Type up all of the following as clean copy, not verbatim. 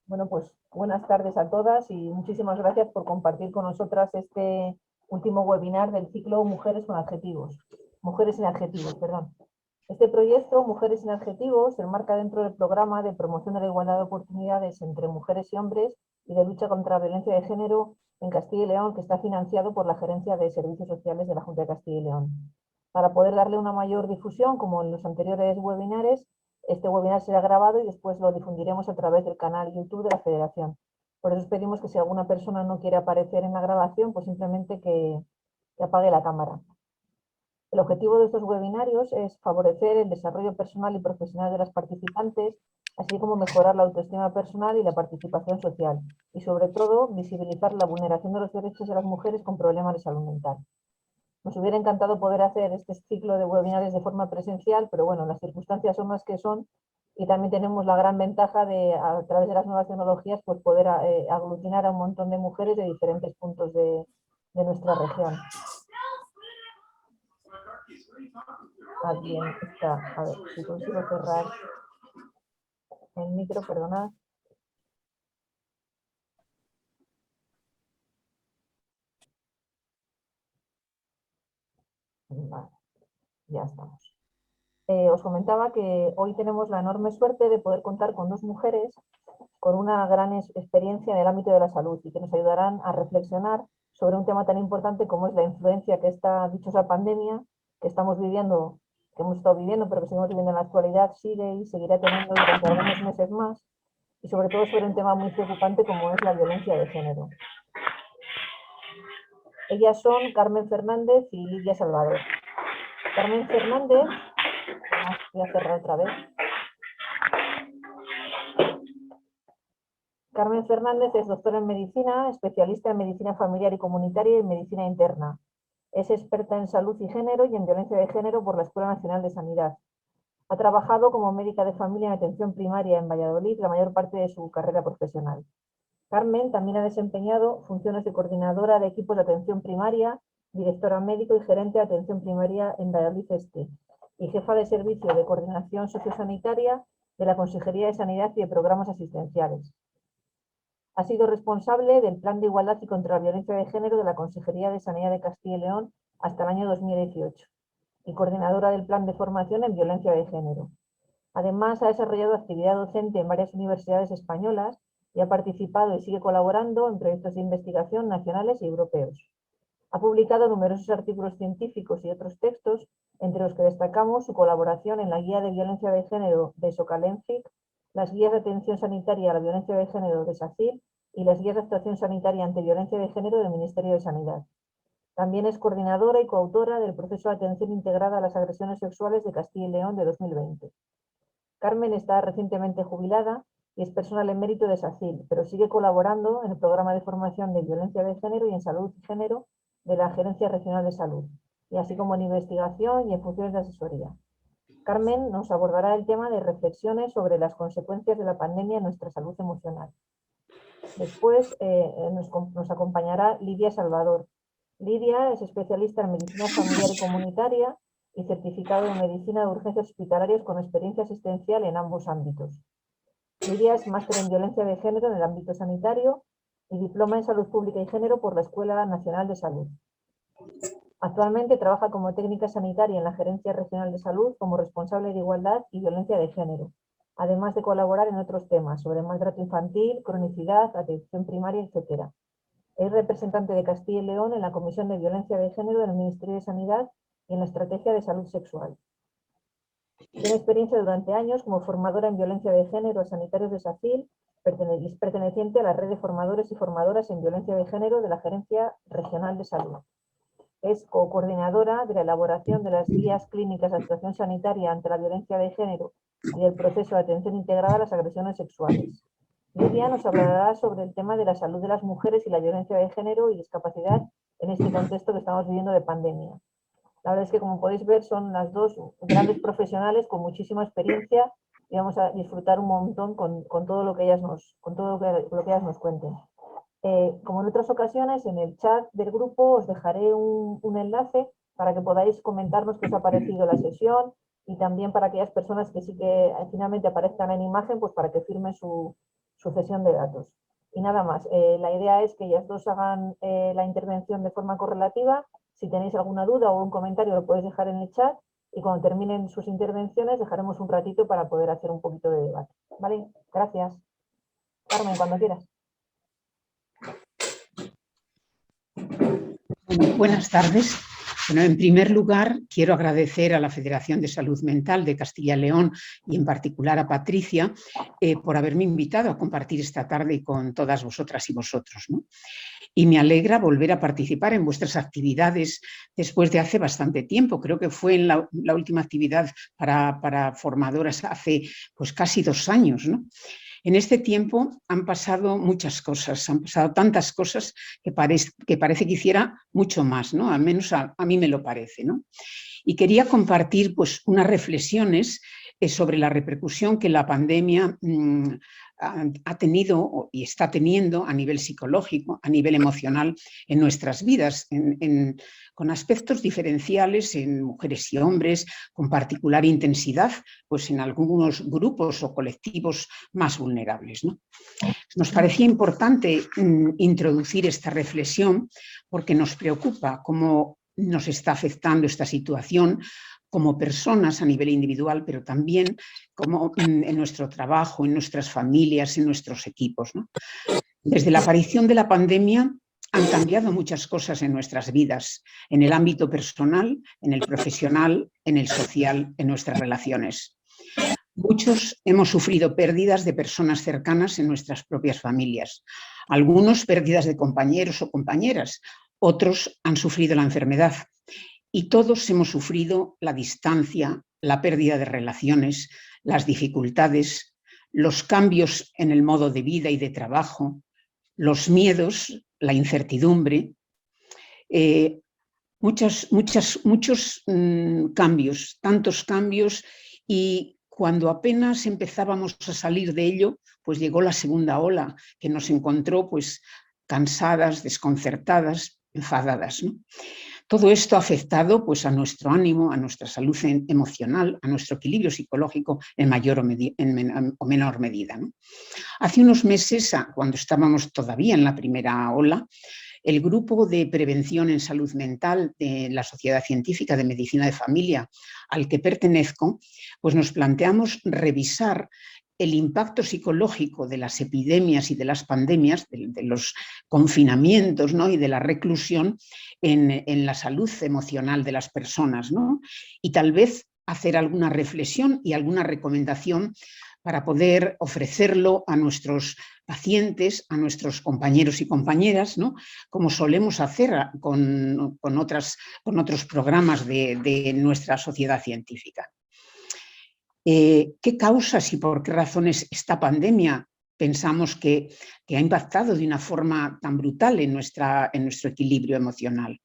Bueno, pues buenas tardes a todas y muchísimas gracias por compartir con nosotras este último webinar del ciclo Mujeres con Adjetivos. Mujeres sin Adjetivos, perdón. Este proyecto, Mujeres sin Adjetivos, se enmarca dentro del programa de promoción de la igualdad de oportunidades entre mujeres y hombres y de lucha contra la violencia de género en Castilla y León, que está financiado por la Gerencia de Servicios Sociales de la Junta de Castilla y León. Para poder darle una mayor difusión, como en los anteriores webinares, este webinar será grabado y después lo difundiremos a través del canal YouTube de la Federación. Por eso os pedimos que si alguna persona no quiere aparecer en la grabación, pues simplemente que apague la cámara. El objetivo de estos webinarios es favorecer el desarrollo personal y profesional de las participantes, así como mejorar la autoestima personal y la participación social, y sobre todo visibilizar la vulneración de los derechos de las mujeres con problemas de salud mental. Nos hubiera encantado poder hacer este ciclo de webinares de forma presencial, pero bueno, las circunstancias son las que son y también tenemos la gran ventaja de, a través de las nuevas tecnologías, pues poder aglutinar a un montón de mujeres de diferentes puntos de nuestra región. Alguien está, a ver, si consigo cerrar el micro, perdonad. Vale, ya estamos. Os comentaba que hoy tenemos la enorme suerte de poder contar con dos mujeres con una gran experiencia en el ámbito de la salud y que nos ayudarán a reflexionar sobre un tema tan importante como es la influencia que esta dichosa pandemia que estamos viviendo, que hemos estado viviendo, pero que seguimos viviendo en la actualidad, sigue y seguirá teniendo durante algunos meses más, y sobre todo sobre un tema muy preocupante como es la violencia de género. Ellas son Carmen Fernández y Lidia Salvador. Carmen Fernández, voy a cerrar otra vez. Carmen Fernández es doctora en medicina, especialista en medicina familiar y comunitaria y en medicina interna. Es experta en salud y género y en violencia de género por la Escuela Nacional de Sanidad. Ha trabajado como médica de familia en atención primaria en Valladolid la mayor parte de su carrera profesional. Carmen también ha desempeñado funciones de coordinadora de equipos de atención primaria, directora médico y gerente de atención primaria en Valladolid Este, y jefa de servicio de coordinación sociosanitaria de la Consejería de Sanidad y de Programas Asistenciales. Ha sido responsable del Plan de Igualdad y contra la Violencia de Género de la Consejería de Sanidad de Castilla y León hasta el año 2018 y coordinadora del Plan de Formación en Violencia de Género. Además, ha desarrollado actividad docente en varias universidades españolas y ha participado y sigue colaborando en proyectos de investigación nacionales y europeos. Ha publicado numerosos artículos científicos y otros textos, entre los que destacamos su colaboración en la Guía de Violencia de Género de Socalenfic, las Guías de Atención Sanitaria a la Violencia de Género de SACIL y las Guías de Actuación Sanitaria ante Violencia de Género del Ministerio de Sanidad. También es coordinadora y coautora del Proceso de Atención Integrada a las Agresiones Sexuales de Castilla y León de 2020. Carmen está recientemente jubilada y es personal emérito de SACIL, pero sigue colaborando en el programa de formación de violencia de género y en salud y género de la Gerencia Regional de Salud, y así como en investigación y en funciones de asesoría. Carmen nos abordará el tema de reflexiones sobre las consecuencias de la pandemia en nuestra salud emocional. Después nos acompañará Lidia Salvador. Lidia es especialista en medicina familiar y comunitaria y certificado en medicina de urgencias hospitalarias con experiencia asistencial en ambos ámbitos. Lidia es máster en violencia de género en el ámbito sanitario y diploma en salud pública y género por la Escuela Nacional de Salud. Actualmente trabaja como técnica sanitaria en la Gerencia Regional de Salud como responsable de igualdad y violencia de género, además de colaborar en otros temas sobre maltrato infantil, cronicidad, atención primaria, etc. Es representante de Castilla y León en la Comisión de Violencia de Género del Ministerio de Sanidad y en la Estrategia de Salud Sexual. Tiene experiencia durante años como formadora en violencia de género a sanitarios de SACIL, perteneciente a la red de formadores y formadoras en violencia de género de la Gerencia Regional de Salud. Es co-coordinadora de la elaboración de las guías clínicas de actuación sanitaria ante la violencia de género y del proceso de atención integrada a las agresiones sexuales. Lidia nos hablará sobre el tema de la salud de las mujeres y la violencia de género y discapacidad en este contexto que estamos viviendo de pandemia. La verdad es que, como podéis ver, son las dos grandes profesionales con muchísima experiencia y vamos a disfrutar un montón con todo lo que ellas nos cuenten. Como en otras ocasiones, en el chat del grupo os dejaré un enlace para que podáis comentarnos qué os ha parecido la sesión y también para aquellas personas que sí que finalmente aparezcan en imagen, pues para que firmen su sucesión de datos. Y nada más, la idea es que ellas dos hagan la intervención de forma correlativa. Si tenéis alguna duda o un comentario lo podéis dejar en el chat y cuando terminen sus intervenciones dejaremos un ratito para poder hacer un poquito de debate. ¿Vale? Gracias. Carmen, cuando quieras. Bueno, buenas tardes. Bueno, en primer lugar, quiero agradecer a la Federación de Salud Mental de Castilla y León y en particular a Patricia por haberme invitado a compartir esta tarde con todas vosotras y vosotros, ¿no? Y me alegra volver a participar en vuestras actividades después de hace bastante tiempo. Creo que fue en la última actividad para formadoras hace pues casi 2 años, ¿no? En este tiempo han pasado muchas cosas, han pasado tantas cosas que parece que hiciera mucho más, ¿no? Al menos a mí me lo parece, ¿no? Y quería compartir pues, unas reflexiones sobre la repercusión que la pandemia ha tenido y está teniendo a nivel psicológico, a nivel emocional en nuestras vidas, con aspectos diferenciales en mujeres y hombres, con particular intensidad pues en algunos grupos o colectivos más vulnerables, ¿no? Nos parecía importante introducir esta reflexión porque nos preocupa cómo nos está afectando esta situación como personas a nivel individual, pero también como en nuestro trabajo, en nuestras familias, en nuestros equipos, ¿no? Desde la aparición de la pandemia han cambiado muchas cosas en nuestras vidas, en el ámbito personal, en el profesional, en el social, en nuestras relaciones. Muchos hemos sufrido pérdidas de personas cercanas en nuestras propias familias, algunos pérdidas de compañeros o compañeras, otros han sufrido la enfermedad y todos hemos sufrido la distancia, la pérdida de relaciones, las dificultades, los cambios en el modo de vida y de trabajo, los miedos, la incertidumbre, muchos cambios, tantos cambios, y cuando apenas empezábamos a salir de ello, pues llegó la segunda ola que nos encontró pues cansadas, desconcertadas, enfadadas, ¿no? Todo esto ha afectado pues, a nuestro ánimo, a nuestra salud emocional, a nuestro equilibrio psicológico en mayor o menor medida, ¿no? Hace unos meses, cuando estábamos todavía en la primera ola, el Grupo de Prevención en Salud Mental de la Sociedad Científica de Medicina de Familia, al que pertenezco, pues nos planteamos revisar el impacto psicológico de las epidemias y de las pandemias, de los confinamientos, ¿no? Y de la reclusión en la salud emocional de las personas, ¿no? Y tal vez hacer alguna reflexión y alguna recomendación para poder ofrecerlo a nuestros pacientes, a nuestros compañeros y compañeras, ¿no? Como solemos hacer con otros programas de nuestra sociedad científica. ¿Qué causas y por qué razones esta pandemia pensamos que ha impactado de una forma tan brutal en nuestro equilibrio emocional?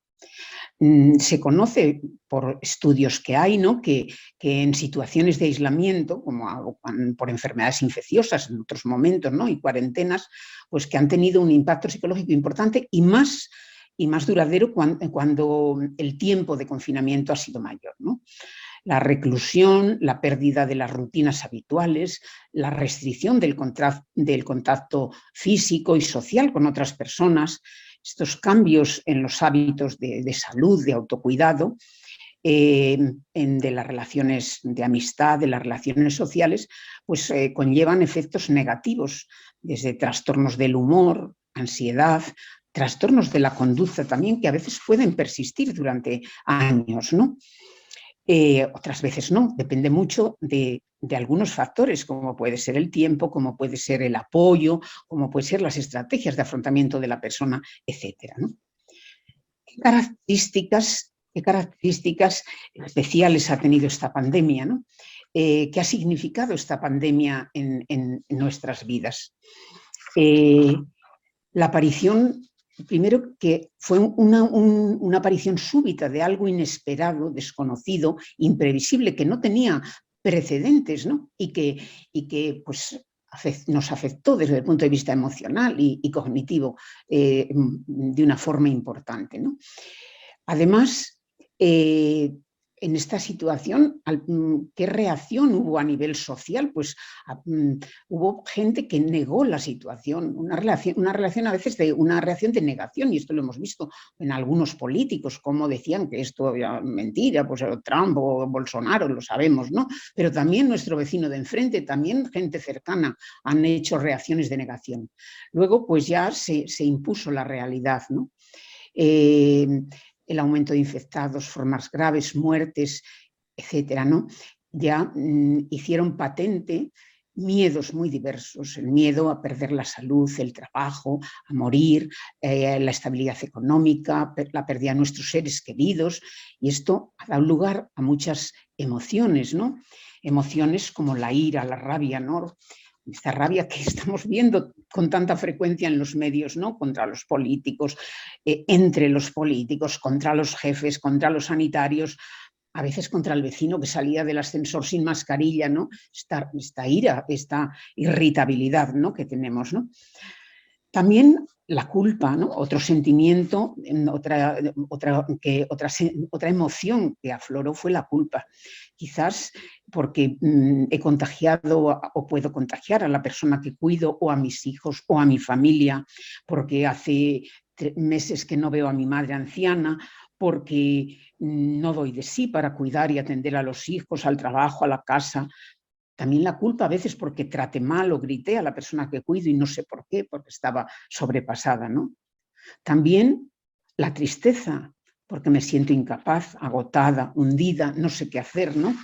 Se conoce por estudios que hay, ¿no? que en situaciones de aislamiento, como por enfermedades infecciosas en otros momentos, ¿no? Y cuarentenas, pues que han tenido un impacto psicológico importante y más duradero cuando el tiempo de confinamiento ha sido mayor, ¿no? La reclusión, la pérdida de las rutinas habituales, la restricción del contacto físico y social con otras personas, estos cambios en los hábitos de salud, de autocuidado, de las relaciones de amistad, de las relaciones sociales, pues conllevan efectos negativos, desde trastornos del humor, ansiedad, trastornos de la conducta también, que a veces pueden persistir durante años, ¿no? Otras veces no, depende mucho de algunos factores, como puede ser el tiempo, como puede ser el apoyo, como pueden ser las estrategias de afrontamiento de la persona, etcétera, ¿no? ¿Qué características especiales ha tenido esta pandemia, ¿no? ¿Qué ha significado esta pandemia en nuestras vidas? La aparición, primero, que fue una aparición súbita de algo inesperado, desconocido, imprevisible, que no tenía precedentes, ¿no? Y que pues, nos afectó desde el punto de vista emocional y cognitivo de una forma importante, ¿no? Además, en esta situación, ¿qué reacción hubo a nivel social? Pues hubo gente que negó la situación, una relación a veces de una reacción de negación, y esto lo hemos visto en algunos políticos, como decían que esto era mentira, pues Trump o Bolsonaro, lo sabemos, ¿no? Pero también nuestro vecino de enfrente, también gente cercana, han hecho reacciones de negación. Luego, pues ya se impuso la realidad, ¿no? El aumento de infectados, formas graves, muertes, etcétera, ¿no? Ya hicieron patente miedos muy diversos, el miedo a perder la salud, el trabajo, a morir, la estabilidad económica, la pérdida de nuestros seres queridos, y esto ha dado lugar a muchas emociones, ¿no? Emociones como la ira, la rabia, ¿no? Esta rabia que estamos viendo con tanta frecuencia en los medios, ¿no? Contra los políticos, entre los políticos, contra los jefes, contra los sanitarios, a veces contra el vecino que salía del ascensor sin mascarilla, ¿no? Esta ira, esta irritabilidad, ¿no? Que tenemos, ¿no? También la culpa, ¿no? Otro sentimiento, otra emoción que afloró fue la culpa. Quizás porque he contagiado o puedo contagiar a la persona que cuido o a mis hijos o a mi familia, porque hace meses que no veo a mi madre anciana, porque no doy de sí para cuidar y atender a los hijos, al trabajo, a la casa. También la culpa a veces porque traté mal o grité a la persona que cuido y no sé por qué, porque estaba sobrepasada, ¿no? También la tristeza, porque me siento incapaz, agotada, hundida, no sé qué hacer, ¿no?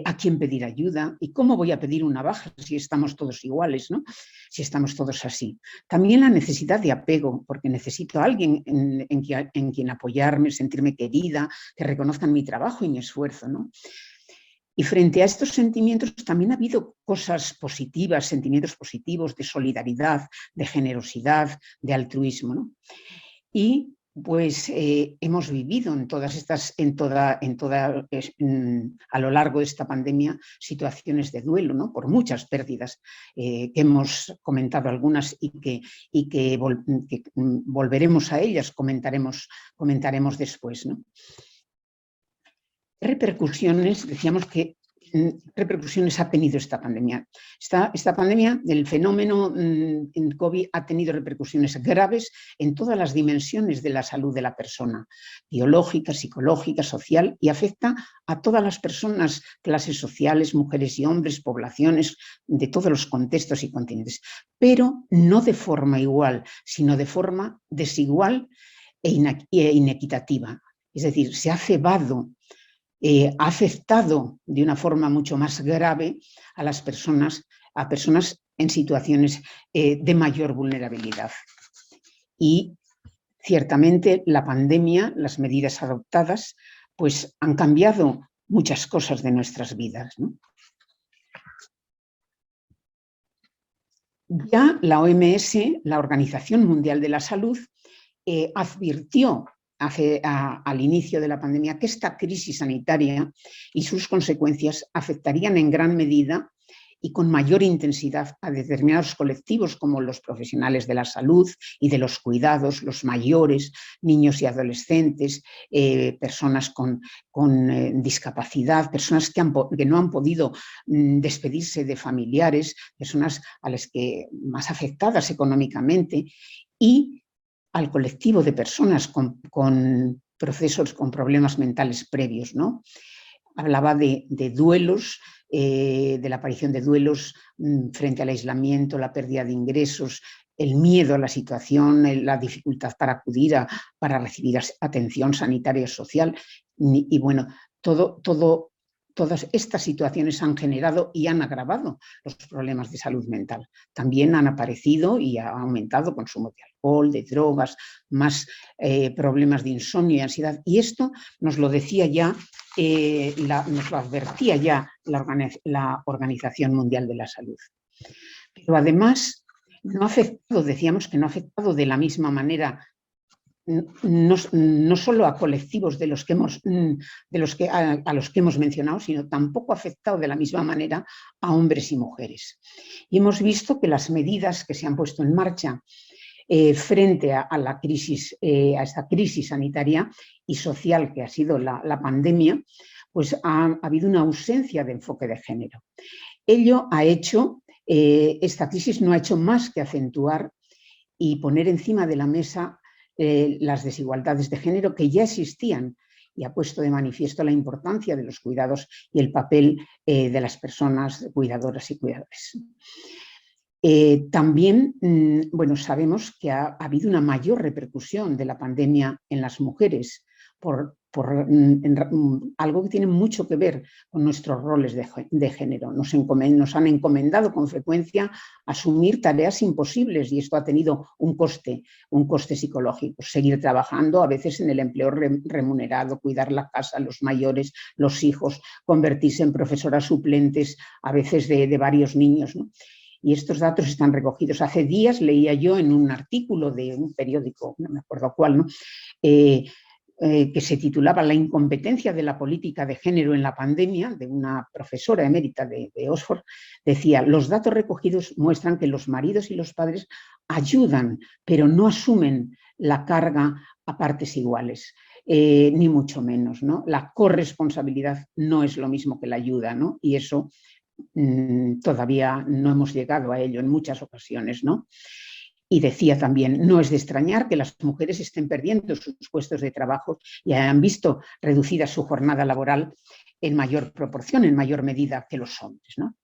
¿A quién pedir ayuda? ¿Y cómo voy a pedir una baja si estamos todos iguales, ¿no? Si estamos todos así. También la necesidad de apego, porque necesito a alguien en quien apoyarme, sentirme querida, que reconozcan mi trabajo y mi esfuerzo, ¿no? Y frente a estos sentimientos también ha habido cosas positivas, sentimientos positivos de solidaridad, de generosidad, de altruismo, ¿no? Y pues hemos vivido en todas estas, a lo largo de esta pandemia, situaciones de duelo, ¿no? Por muchas pérdidas, que hemos comentado algunas y que volveremos a ellas, comentaremos después, ¿no? Repercusiones, decíamos que repercusiones ha tenido esta pandemia. Esta pandemia, el fenómeno en COVID ha tenido repercusiones graves en todas las dimensiones de la salud de la persona, biológica, psicológica, social, y afecta a todas las personas, clases sociales, mujeres y hombres, poblaciones, de todos los contextos y continentes, pero no de forma igual, sino de forma desigual e inequitativa. Es decir, se ha cebado, ha afectado de una forma mucho más grave a las personas, en situaciones de mayor vulnerabilidad. Y ciertamente la pandemia, las medidas adoptadas, pues han cambiado muchas cosas de nuestras vidas, ¿no? Ya la OMS, la Organización Mundial de la Salud, advirtió al inicio de la pandemia que esta crisis sanitaria y sus consecuencias afectarían en gran medida y con mayor intensidad a determinados colectivos como los profesionales de la salud y de los cuidados, los mayores, niños y adolescentes, personas con discapacidad, personas que no han podido despedirse de familiares, personas a las que más afectadas económicamente, y al colectivo de personas con procesos, con problemas mentales previos, ¿no? Hablaba de duelos, de la aparición de duelos frente al aislamiento, la pérdida de ingresos, el miedo a la situación, la dificultad para acudir para recibir atención sanitaria y social. Y bueno, todas estas situaciones han generado y han agravado los problemas de salud mental. También han aparecido y ha aumentado el consumo de alcohol, de drogas, más problemas de insomnio y ansiedad. Y esto nos lo decía ya, nos lo advertía ya la Organización Mundial de la Salud. Pero además, no ha afectado, decíamos que no ha afectado de la misma manera, no solo a colectivos a los que hemos mencionado, sino tampoco ha afectado de la misma manera a hombres y mujeres. Y hemos visto que las medidas que se han puesto en marcha frente a la crisis, a esta crisis sanitaria y social que ha sido la pandemia, pues ha habido una ausencia de enfoque de género. Ello ha hecho, esta crisis no ha hecho más que acentuar y poner encima de la mesa las desigualdades de género que ya existían, y ha puesto de manifiesto la importancia de los cuidados y el papel de las personas cuidadoras y cuidadores. También, bueno, sabemos que ha habido una mayor repercusión de la pandemia en las mujeres por algo que tiene mucho que ver con nuestros roles de género. Nos han encomendado con frecuencia asumir tareas imposibles y esto ha tenido un coste psicológico. Seguir trabajando, a veces en el empleo remunerado, cuidar la casa, los mayores, los hijos, convertirse en profesoras suplentes, a veces de varios niños, ¿no? Y estos datos están recogidos. Hace días leía yo en un artículo de un periódico, no me acuerdo cuál, ¿no? Que se titulaba La incompetencia de la política de género en la pandemia, de una profesora emérita de Oxford, decía: los datos recogidos muestran que los maridos y los padres ayudan, pero no asumen la carga a partes iguales, ni mucho menos, ¿no? La corresponsabilidad no es lo mismo que la ayuda, ¿no? Y eso todavía no hemos llegado a ello en muchas ocasiones, ¿no? Y decía también, no es de extrañar que las mujeres estén perdiendo sus puestos de trabajo y hayan visto reducida su jornada laboral en mayor proporción, en mayor medida que los hombres, ¿no?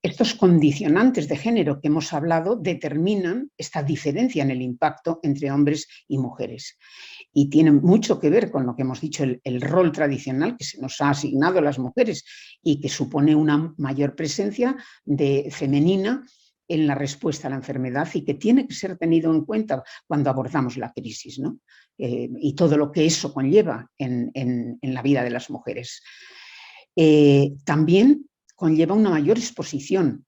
Estos condicionantes de género que hemos hablado determinan esta diferencia en el impacto entre hombres y mujeres. Y tiene mucho que ver con lo que hemos dicho, el rol tradicional que se nos ha asignado a las mujeres y que supone una mayor presencia femenina en la respuesta a la enfermedad y que tiene que ser tenido en cuenta cuando abordamos la crisis, ¿no? Y todo lo que eso conlleva en la vida de las mujeres. También conlleva una mayor exposición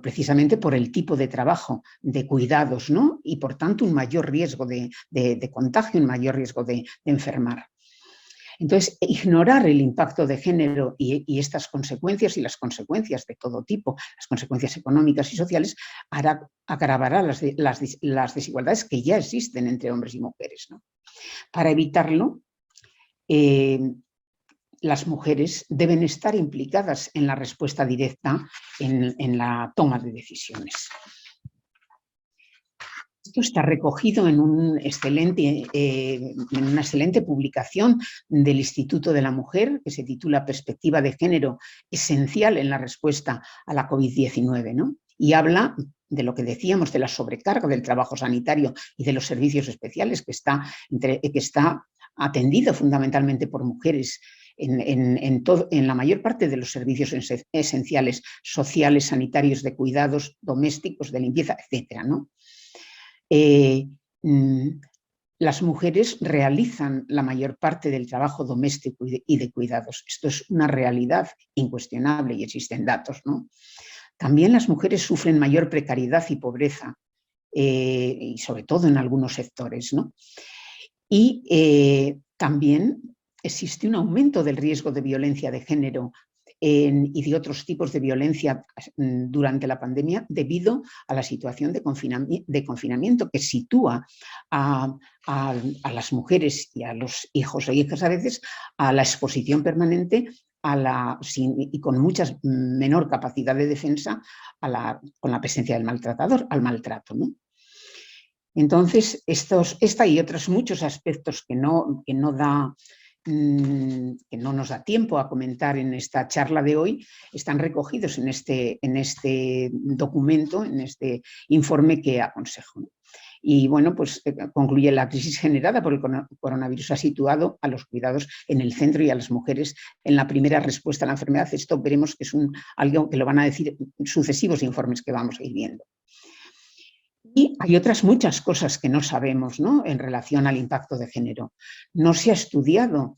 precisamente por el tipo de trabajo, de cuidados, ¿no? Y por tanto un mayor riesgo de contagio, un mayor riesgo de enfermar. Entonces, ignorar el impacto de género y estas consecuencias y las consecuencias de todo tipo, las consecuencias económicas y sociales, agravará las desigualdades que ya existen entre hombres y mujeres, ¿no? Para evitarlo, las mujeres deben estar implicadas en la respuesta directa en la toma de decisiones. Esto está recogido en una excelente publicación del Instituto de la Mujer que se titula Perspectiva de género esencial en la respuesta a la COVID-19, ¿no? Y habla de lo que decíamos, de la sobrecarga del trabajo sanitario y de los servicios especiales que está atendido fundamentalmente por mujeres en la mayor parte de los servicios esenciales, sociales, sanitarios, de cuidados domésticos, de limpieza, etcétera, ¿no? Las mujeres realizan la mayor parte del trabajo doméstico y de cuidados. Esto es una realidad incuestionable y existen datos, ¿no? También las mujeres sufren mayor precariedad y pobreza, y sobre todo en algunos sectores, ¿no? Y también existe un aumento del riesgo de violencia de género y de otros tipos de violencia durante la pandemia debido a la situación de confinamiento que sitúa a las mujeres y a los hijos o hijas a veces a la exposición permanente y con mucha menor capacidad de defensa con la presencia del maltratador, al maltrato, ¿no? Entonces, esta y otros muchos aspectos que no nos da tiempo a comentar en esta charla de hoy, están recogidos en este documento, en este informe que aconsejo, ¿no? Y bueno, pues concluye: la crisis generada por el coronavirus ha situado a los cuidados en el centro y a las mujeres en la primera respuesta a la enfermedad. Esto veremos que es algo que lo van a decir sucesivos informes que vamos a ir viendo. Y hay otras muchas cosas que no sabemos, ¿no?, en relación al impacto de género. No se ha estudiado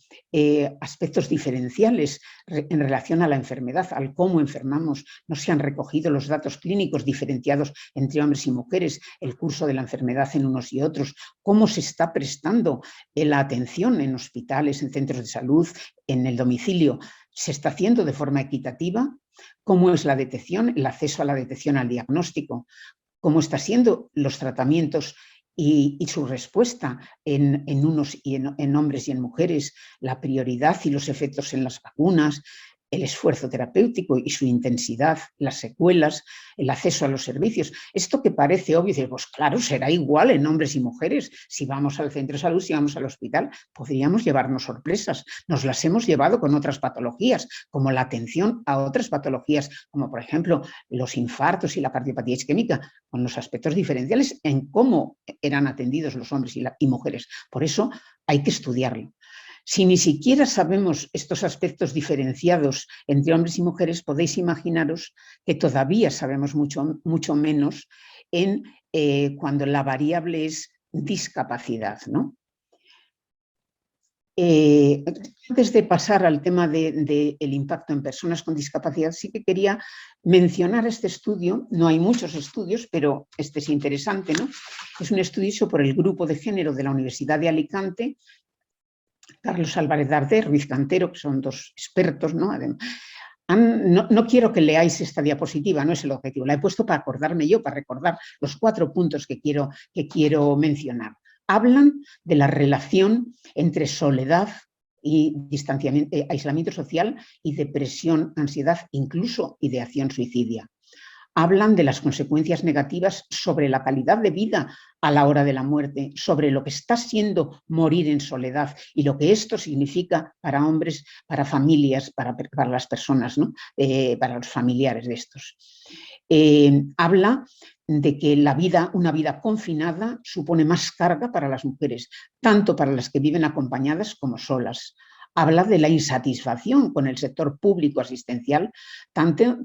aspectos diferenciales en relación a la enfermedad, al cómo enfermamos. No se han recogido los datos clínicos diferenciados entre hombres y mujeres, el curso de la enfermedad en unos y otros, cómo se está prestando la atención en hospitales, en centros de salud, en el domicilio, se está haciendo de forma equitativa, cómo es la detección, el acceso a la detección, al diagnóstico, cómo están siendo los tratamientos y su respuesta en unos y en hombres y en mujeres, la prioridad y los efectos en las vacunas, el esfuerzo terapéutico y su intensidad, las secuelas, el acceso a los servicios. Esto que parece obvio, pues claro, será igual en hombres y mujeres. Si vamos al centro de salud, si vamos al hospital, podríamos llevarnos sorpresas. Nos las hemos llevado con otras patologías, como la atención a otras patologías, como por ejemplo los infartos y la cardiopatía isquémica, con los aspectos diferenciales en cómo eran atendidos los hombres y mujeres. Por eso hay que estudiarlo. Si ni siquiera sabemos estos aspectos diferenciados entre hombres y mujeres, podéis imaginaros que todavía sabemos mucho menos cuando la variable es discapacidad, ¿no? Antes de pasar al tema del impacto en personas con discapacidad, sí que quería mencionar este estudio. No hay muchos estudios, pero este es interesante, ¿no? Es un estudio hecho por el Grupo de Género de la Universidad de Alicante, Carlos Álvarez Darder, Ruiz Cantero, que son dos expertos, ¿no? No quiero que leáis esta diapositiva, no es el objetivo, la he puesto para acordarme yo, para recordar los 4 puntos que quiero mencionar. Hablan de la relación entre soledad y distanciamiento, aislamiento social y depresión, ansiedad, incluso ideación suicidia. Hablan de las consecuencias negativas sobre la calidad de vida a la hora de la muerte, sobre lo que está siendo morir en soledad y lo que esto significa para hombres, para familias, para las personas, ¿no? Para los familiares de estos. Habla de que una vida confinada supone más carga para las mujeres, tanto para las que viven acompañadas como solas. Habla de la insatisfacción con el sector público asistencial, tanto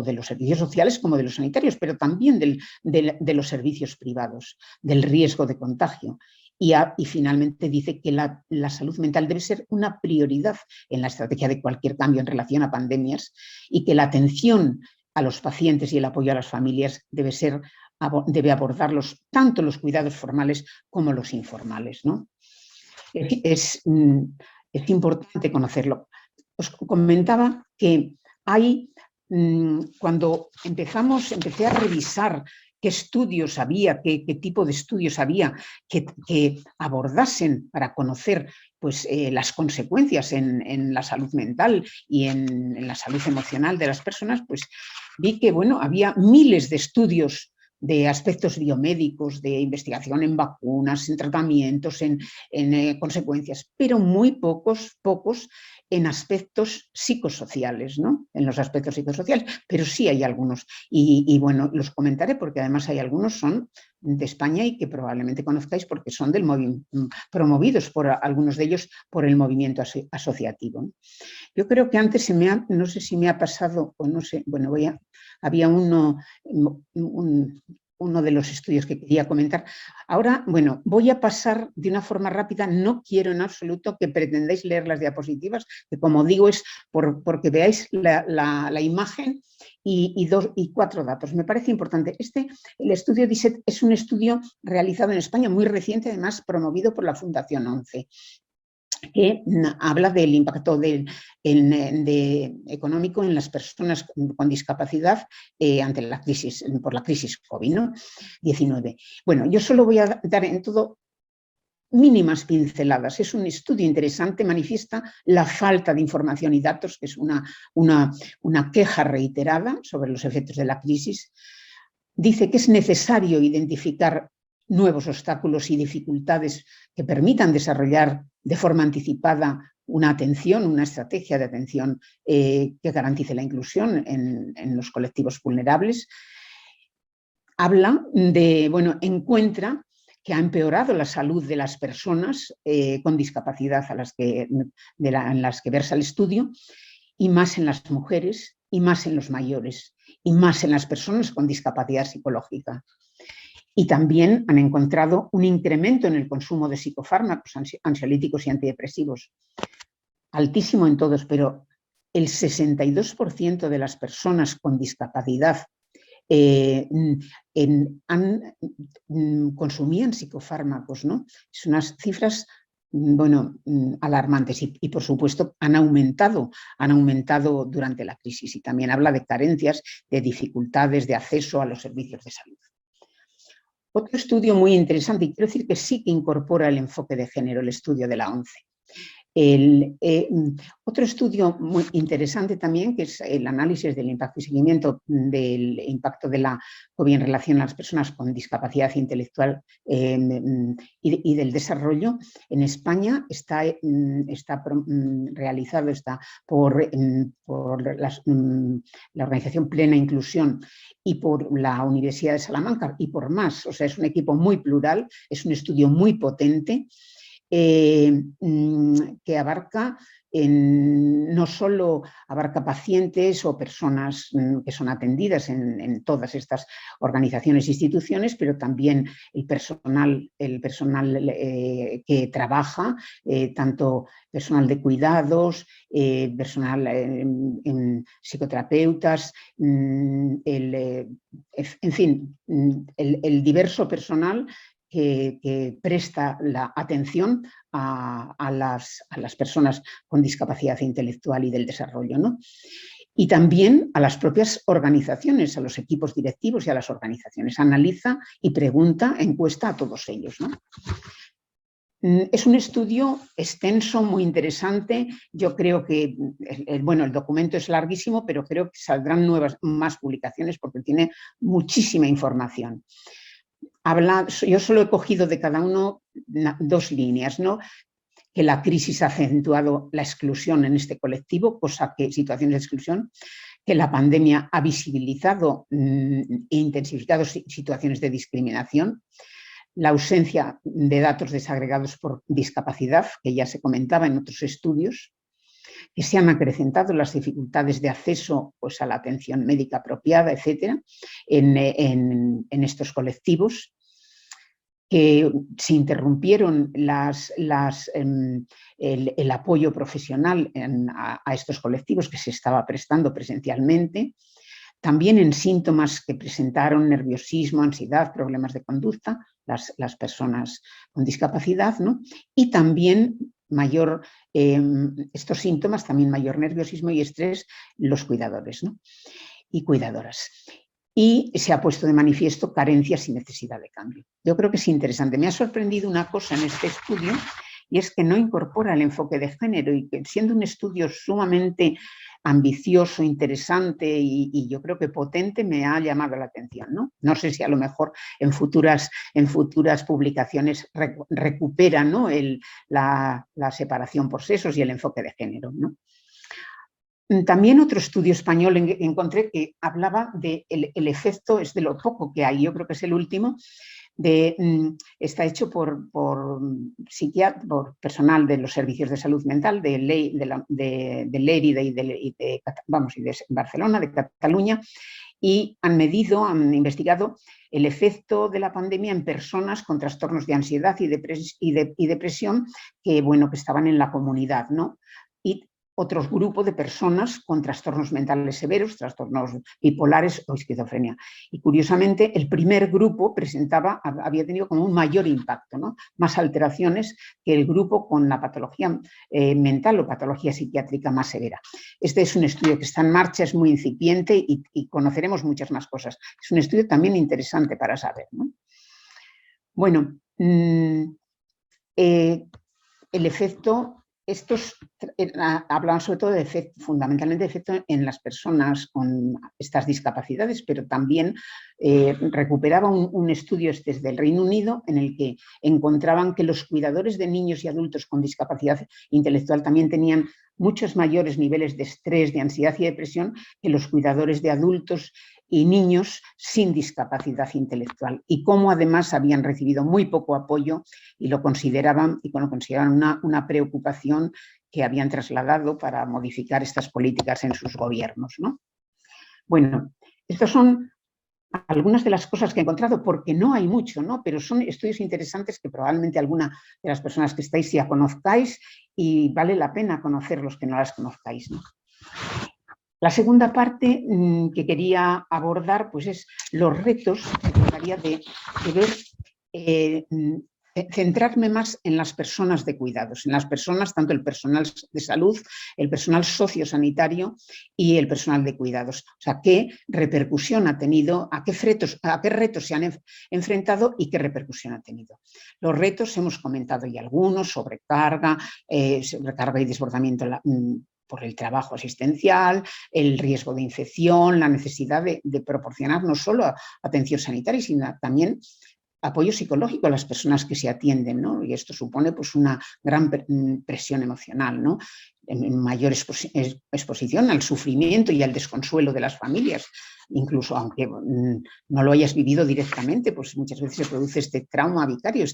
de los servicios sociales como de los sanitarios, pero también de los servicios privados, del riesgo de contagio. Y finalmente dice que la salud mental debe ser una prioridad en la estrategia de cualquier cambio en relación a pandemias y que la atención a los pacientes y el apoyo a las familias debe abordarlos tanto los cuidados formales como los informales, ¿no? Es importante conocerlo. Os comentaba que cuando empecé a revisar qué estudios había, qué tipo de estudios había que abordasen para conocer pues, las consecuencias en la salud mental y en la salud emocional de las personas, pues vi que bueno, había miles de estudios de aspectos biomédicos, de investigación en vacunas, en tratamientos, en consecuencias, pero muy pocos en aspectos psicosociales, ¿no? En los aspectos psicosociales, pero sí hay algunos. Y bueno, los comentaré porque además hay algunos son de España y que probablemente conozcáis porque son promovidos por algunos de ellos por el movimiento asociativo. Yo creo que antes no sé si me ha pasado o no sé, bueno, había uno de los estudios que quería comentar. Ahora, bueno, voy a pasar de una forma rápida, no quiero en absoluto que pretendáis leer las diapositivas, que como digo es porque veáis la imagen y 4 datos. Me parece importante. El estudio DISET es un estudio realizado en España, muy reciente, además promovido por la Fundación 11. Que habla del impacto económico en las personas con discapacidad por la crisis COVID-19. Bueno, yo solo voy a dar en todo mínimas pinceladas. Es un estudio interesante, manifiesta la falta de información y datos, que es una queja reiterada sobre los efectos de la crisis. Dice que es necesario identificar nuevos obstáculos y dificultades que permitan desarrollar de forma anticipada una estrategia de atención que garantice la inclusión en los colectivos vulnerables. Habla encuentra que ha empeorado la salud de las personas con discapacidad en las que versa el estudio, y más en las mujeres, y más en los mayores, y más en las personas con discapacidad psicológica. Y también han encontrado un incremento en el consumo de psicofármacos, ansiolíticos y antidepresivos, altísimo en todos, pero el 62% de las personas con discapacidad consumían psicofármacos, ¿no? Son unas cifras bueno, alarmantes y, por supuesto, han aumentado durante la crisis, y también habla de carencias, de dificultades de acceso a los servicios de salud. Otro estudio muy interesante, y quiero decir que sí que incorpora el enfoque de género, el estudio de la ONCE. Otro estudio muy interesante también, que es el análisis del impacto y seguimiento del impacto de la COVID en relación a las personas con discapacidad intelectual y del desarrollo. En España está realizado por la Organización Plena Inclusión y por la Universidad de Salamanca y por más. O sea, es un equipo muy plural, es un estudio muy potente, que abarca, no solo abarca pacientes o personas que son atendidas en todas estas organizaciones e instituciones, pero también el personal que trabaja, tanto personal de cuidados, personal psicoterapeutas, en fin, el diverso personal que presta la atención a las personas con discapacidad intelectual y del desarrollo, ¿no? Y también a las propias organizaciones, a los equipos directivos y a las organizaciones. Analiza y pregunta, encuesta a todos ellos, ¿no? Es un estudio extenso, muy interesante. Yo creo que, bueno, el documento es larguísimo, pero creo que saldrán más publicaciones porque tiene muchísima información. Yo solo he cogido de cada uno 2 líneas, ¿no? Que la crisis ha acentuado la exclusión en este colectivo, situaciones de exclusión, que la pandemia ha visibilizado e intensificado situaciones de discriminación, la ausencia de datos desagregados por discapacidad, que ya se comentaba en otros estudios, que se han acrecentado las dificultades de acceso, pues, a la atención médica apropiada, etcétera, en estos colectivos, que se interrumpieron el apoyo profesional a estos colectivos que se estaba prestando presencialmente, también en síntomas que presentaron nerviosismo, ansiedad, problemas de conducta, las personas con discapacidad, ¿no? Y también estos síntomas, también mayor nerviosismo y estrés, los cuidadores, ¿no? Y cuidadoras. Y se ha puesto de manifiesto carencias y necesidad de cambio. Yo creo que es interesante. Me ha sorprendido una cosa en este estudio, y es que no incorpora el enfoque de género, y que, siendo un estudio sumamente ambicioso, interesante y yo creo que potente, me ha llamado la atención, ¿no? No sé si a lo mejor en futuras publicaciones recupera, ¿no? la separación por sexos y el enfoque de género, ¿no? También otro estudio español encontré que hablaba del efecto, es de lo poco que hay, yo creo que es el último, está hecho por personal de los servicios de salud mental de Lérida y de Barcelona, de Cataluña, y han investigado el efecto de la pandemia en personas con trastornos de ansiedad y depresión que estaban en la comunidad, ¿no? Y otro grupo de personas con trastornos mentales severos, trastornos bipolares o esquizofrenia. Y curiosamente, el primer grupo había tenido como un mayor impacto, ¿no? Más alteraciones que el grupo con la patología mental o patología psiquiátrica más severa. Este es un estudio que está en marcha, es muy incipiente y conoceremos muchas más cosas. Es un estudio también interesante para saber, ¿no? Bueno, el efecto... Estos hablaban sobre todo fundamentalmente de efecto en las personas con estas discapacidades, pero también recuperaba un estudio desde el Reino Unido en el que encontraban que los cuidadores de niños y adultos con discapacidad intelectual también tenían muchos mayores niveles de estrés, de ansiedad y depresión que los cuidadores de adultos y niños sin discapacidad intelectual, y cómo además habían recibido muy poco apoyo y lo consideraban una preocupación que habían trasladado para modificar estas políticas en sus gobiernos, ¿no? Bueno, estas son algunas de las cosas que he encontrado, porque no hay mucho, ¿no? Pero son estudios interesantes que probablemente alguna de las personas que estáis ya conozcáis, y vale la pena conocerlos que no las conozcáis, ¿no? La segunda parte que quería abordar, pues, es los retos que trataría de ver, centrarme más en las personas de cuidados, en las personas, tanto el personal de salud, el personal sociosanitario y el personal de cuidados. O sea, qué repercusión ha tenido, a qué retos se han enfrentado y qué repercusión ha tenido. Los retos hemos comentado ya algunos: sobrecarga y desbordamiento por el trabajo asistencial, el riesgo de infección, la necesidad de proporcionar no solo atención sanitaria, sino también apoyo psicológico a las personas que se atienden, ¿no? Y esto supone pues una gran presión emocional, ¿no? En mayor exposición al sufrimiento y al desconsuelo de las familias, incluso aunque no lo hayas vivido directamente, pues muchas veces se produce este trauma vicario,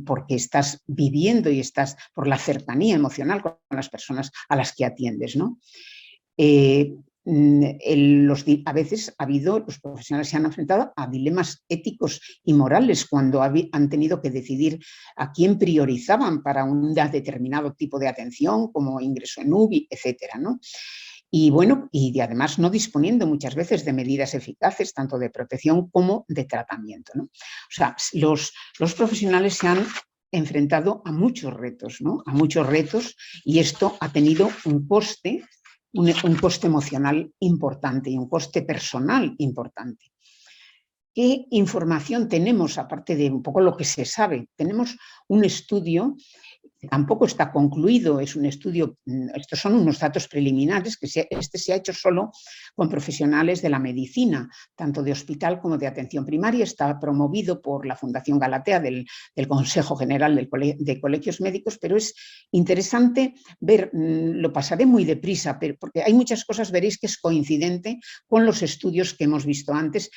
porque estás viviendo y estás por la cercanía emocional con las personas a las que atiendes, ¿no? A veces los profesionales se han enfrentado a dilemas éticos y morales cuando han tenido que decidir a quién priorizaban para un determinado tipo de atención, como ingreso en UBI, etcétera, ¿no? Y bueno, y además no disponiendo muchas veces de medidas eficaces, tanto de protección como de tratamiento, ¿no? O sea, los profesionales se han enfrentado a muchos retos, ¿no? A muchos retos, y esto ha tenido un coste emocional importante y un coste personal importante. ¿Qué información tenemos, aparte de un poco lo que se sabe? Tenemos un estudio que tampoco está concluido, es un estudio, estos son unos datos preliminares, que se ha hecho solo con profesionales de la medicina, tanto de hospital como de atención primaria. Está promovido por la Fundación Galatea del Consejo General de Colegios Médicos, pero es interesante ver, lo pasaré muy deprisa, porque hay muchas cosas, veréis que es coincidente con los estudios que hemos visto antes,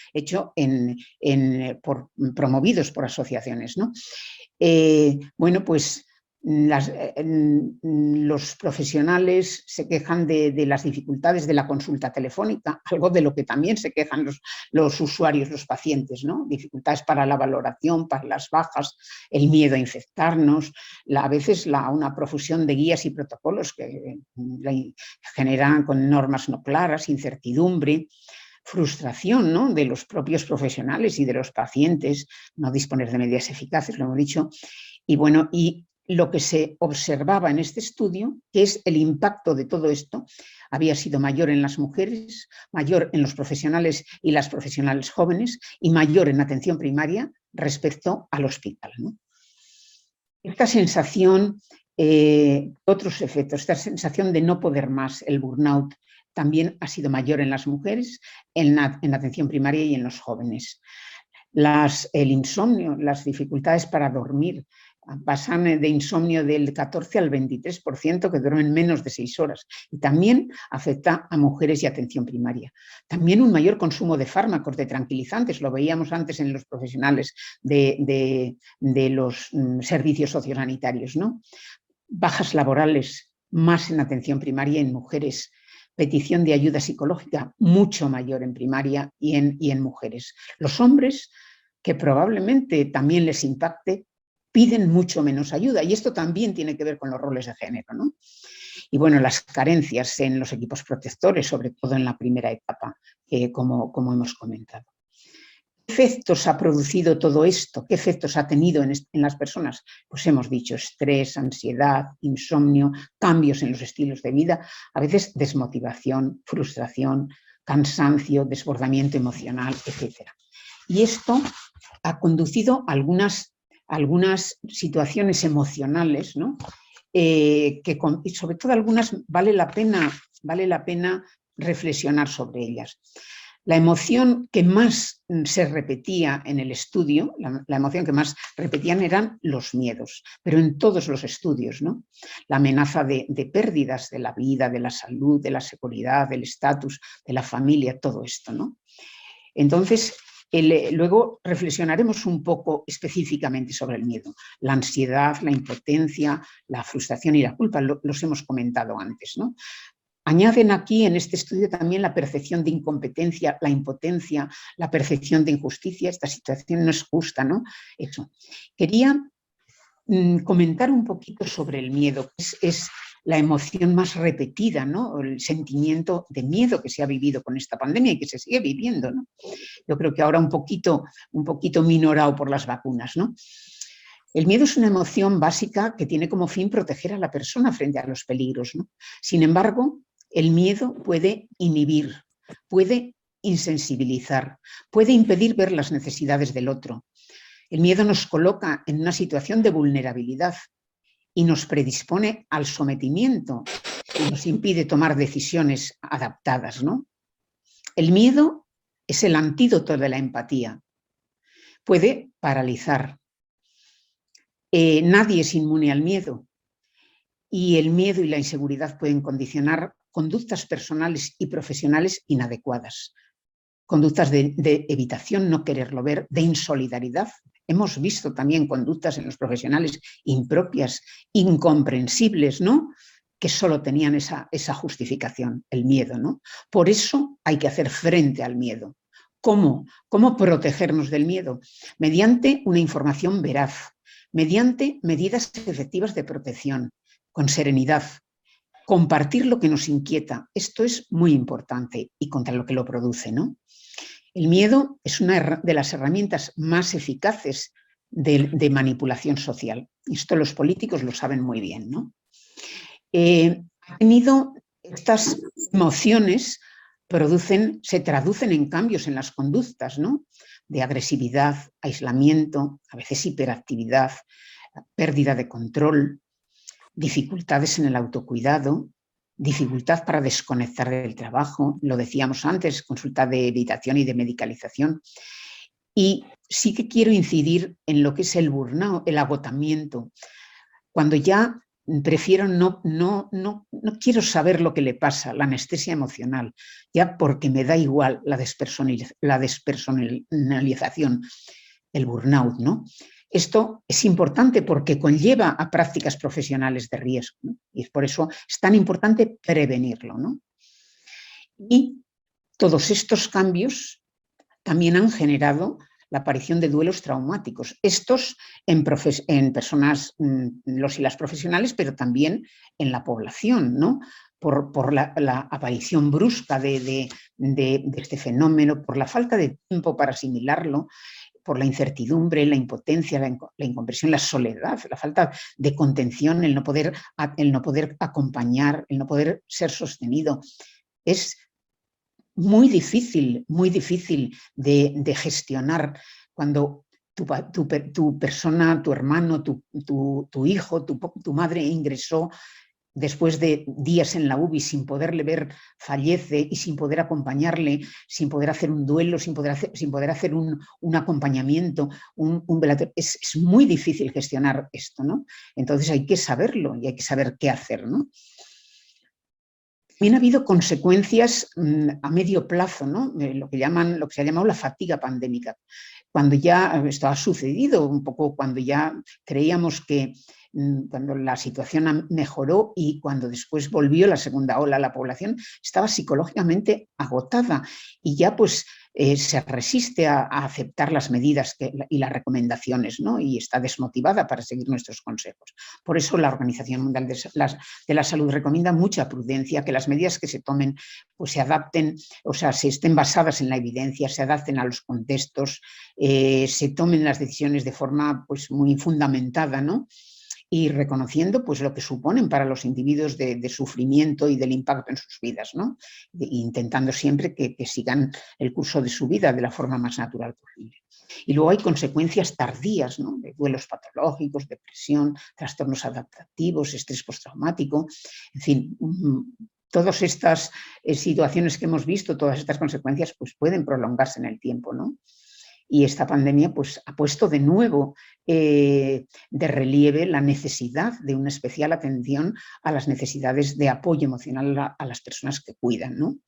promovidos por asociaciones, ¿no? Bueno, pues los profesionales se quejan de las dificultades de la consulta telefónica, algo de lo que también se quejan los usuarios, los pacientes, ¿no? Dificultades para la valoración, para las bajas, el miedo a infectarnos, a veces una profusión de guías y protocolos que generan con normas no claras, incertidumbre, frustración, ¿no?, de los propios profesionales y de los pacientes, no disponer de medidas eficaces, lo hemos dicho. Y bueno, y lo que se observaba en este estudio, que es el impacto de todo esto, había sido mayor en las mujeres, mayor en los profesionales y las profesionales jóvenes y mayor en atención primaria respecto al hospital, ¿no? Esta sensación, otros efectos, esta sensación de no poder más, el burnout, también ha sido mayor en las mujeres, en atención primaria y en los jóvenes. El insomnio, las dificultades para dormir, pasan de insomnio del 14 al 23%, que duermen menos de 6 horas. Y también afecta a mujeres y atención primaria. También un mayor consumo de fármacos, de tranquilizantes, lo veíamos antes en los profesionales de los servicios sociosanitarios, ¿no? Bajas laborales, más en atención primaria en mujeres. Petición de ayuda psicológica mucho mayor en primaria y en mujeres. Los hombres, que probablemente también les impacte, piden mucho menos ayuda, y esto también tiene que ver con los roles de género, ¿no? Y bueno, las carencias en los equipos protectores, sobre todo en la primera etapa, como hemos comentado. ¿Qué efectos ha producido todo esto? ¿Qué efectos ha tenido en las personas? Pues hemos dicho estrés, ansiedad, insomnio, cambios en los estilos de vida, a veces desmotivación, frustración, cansancio, desbordamiento emocional, etc. Y esto ha conducido a algunas situaciones emocionales, ¿no? Y sobre todo algunas vale la pena reflexionar sobre ellas. La emoción que más se repetía en el estudio, la emoción que más repetían eran los miedos, pero en todos los estudios, ¿no? La amenaza de pérdidas de la vida, de la salud, de la seguridad, del estatus, de la familia, todo esto, ¿no? Entonces, luego reflexionaremos un poco específicamente sobre el miedo. La ansiedad, la impotencia, la frustración y la culpa, los hemos comentado antes, ¿no? Añaden aquí en este estudio también la percepción de incompetencia, la impotencia, la percepción de injusticia. Esta situación no es justa, ¿no? Eso. Quería comentar un poquito sobre el miedo. Es la emoción más repetida, ¿no? El sentimiento de miedo que se ha vivido con esta pandemia y que se sigue viviendo, ¿no? Yo creo que ahora un poquito minorado por las vacunas, ¿no? El miedo es una emoción básica que tiene como fin proteger a la persona frente a los peligros, ¿no? Sin embargo, el miedo puede inhibir, puede insensibilizar, puede impedir ver las necesidades del otro. El miedo nos coloca en una situación de vulnerabilidad y nos predispone al sometimiento y nos impide tomar decisiones adaptadas, ¿no? El miedo es el antídoto de la empatía. Puede paralizar. Nadie es inmune al miedo y el miedo y la inseguridad pueden condicionar conductas personales y profesionales inadecuadas. Conductas de evitación, no quererlo ver, de insolidaridad. Hemos visto también conductas en los profesionales impropias, incomprensibles, ¿no? Que solo tenían esa justificación, el miedo, ¿no? Por eso hay que hacer frente al miedo. ¿Cómo? ¿Cómo protegernos del miedo? Mediante una información veraz, mediante medidas efectivas de protección, con serenidad. Compartir lo que nos inquieta, esto es muy importante y contra lo que lo produce, ¿no? El miedo es una de las herramientas más eficaces de manipulación social. Esto los políticos lo saben muy bien, ¿no? Ha tenido estas emociones se traducen en cambios en las conductas, ¿no? De agresividad, aislamiento, a veces hiperactividad, pérdida de control, dificultades en el autocuidado, dificultad para desconectar del trabajo, lo decíamos antes, consulta de evitación y de medicalización. Y sí que quiero incidir en lo que es el burnout, el agotamiento, cuando ya prefiero no quiero saber lo que le pasa, la anestesia emocional, ya porque me da igual la despersonalización, el burnout, ¿no? Esto es importante porque conlleva a prácticas profesionales de riesgo, ¿no? Y por eso es tan importante prevenirlo, ¿no? Y todos estos cambios también han generado la aparición de duelos traumáticos. Estos en personas, los y las profesionales, pero también en la población, ¿no? Por la aparición brusca de este fenómeno, por la falta de tiempo para asimilarlo, por la incertidumbre, la impotencia, la incomprensión, la soledad, la falta de contención, el no poder acompañar, el no poder ser sostenido. Es muy difícil de gestionar cuando tu persona, tu hermano, tu hijo, tu madre ingresó después de días en la UBI sin poderle ver, fallece y sin poder acompañarle, sin poder hacer un duelo, sin poder hacer un acompañamiento, un velatorio. Es muy difícil gestionar esto, ¿no? Entonces hay que saberlo y hay que saber qué hacer, ¿no? También ha habido consecuencias a medio plazo, ¿no? Lo que se ha llamado la fatiga pandémica. Cuando ya esto ha sucedido, un poco cuando ya creíamos que cuando la situación mejoró y cuando después volvió la segunda ola, la población estaba psicológicamente agotada y ya pues se resiste a aceptar las medidas y las recomendaciones, ¿no? Y está desmotivada para seguir nuestros consejos. Por eso la Organización Mundial de la Salud recomienda mucha prudencia, que las medidas que se tomen pues se adapten, o sea, se estén basadas en la evidencia, se adapten a los contextos, se tomen las decisiones de forma pues muy fundamentada, ¿no? Y reconociendo pues, lo que suponen para los individuos de sufrimiento y del impacto en sus vidas, ¿no? Intentando siempre que sigan el curso de su vida de la forma más natural posible. Y luego hay consecuencias tardías, ¿no? De duelos patológicos, depresión, trastornos adaptativos, estrés postraumático, en fin, todas estas situaciones que hemos visto, todas estas consecuencias pues, pueden prolongarse en el tiempo, ¿no? Y esta pandemia pues, ha puesto de nuevo de relieve la necesidad de una especial atención a las necesidades de apoyo emocional a las personas que cuidan, ¿no?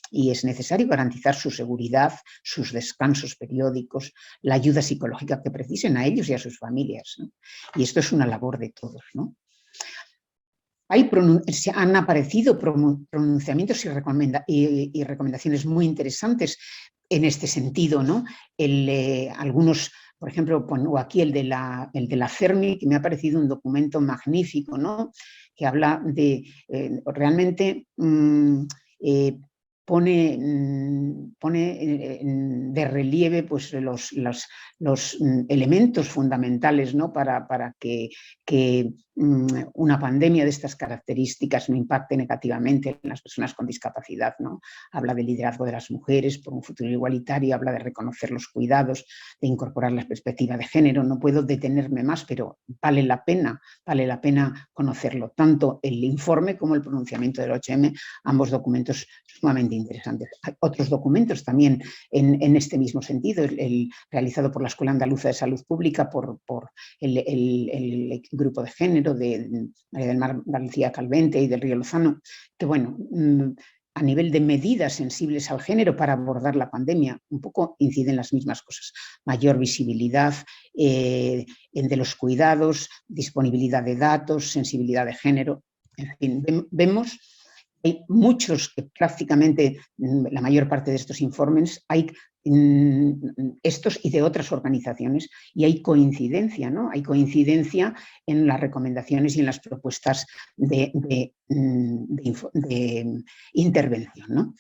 Y es necesario garantizar su seguridad, sus descansos periódicos, la ayuda psicológica que precisen a ellos y a sus familias, ¿no? Y esto es una labor de todos, ¿no? Han aparecido pronunciamientos y recomendaciones muy interesantes en este sentido, ¿no? Algunos por ejemplo, pongo aquí el de la CERMI, que me ha parecido un documento magnífico, ¿no? Que habla de realmente pone de relieve pues, los elementos fundamentales, ¿no? para que una pandemia de estas características no impacte negativamente en las personas con discapacidad, ¿no? Habla del liderazgo de las mujeres por un futuro igualitario, habla de reconocer los cuidados, de incorporar la perspectiva de género. No puedo detenerme más, pero vale la pena conocerlo, tanto el informe como el pronunciamiento del OHM, ambos documentos sumamente interesantes. Hay otros documentos también en este mismo sentido, el realizado por la Escuela Andaluza de Salud Pública, por el grupo de género de María del Mar García Calvente y del Río Lozano, que bueno, a nivel de medidas sensibles al género para abordar la pandemia, un poco inciden las mismas cosas. Mayor visibilidad de los cuidados, disponibilidad de datos, sensibilidad de género. En fin, vemos hay muchos, que prácticamente la mayor parte de estos informes, hay estos y de otras organizaciones, y hay coincidencia, ¿no? Hay coincidencia en las recomendaciones y en las propuestas de intervención, ¿no?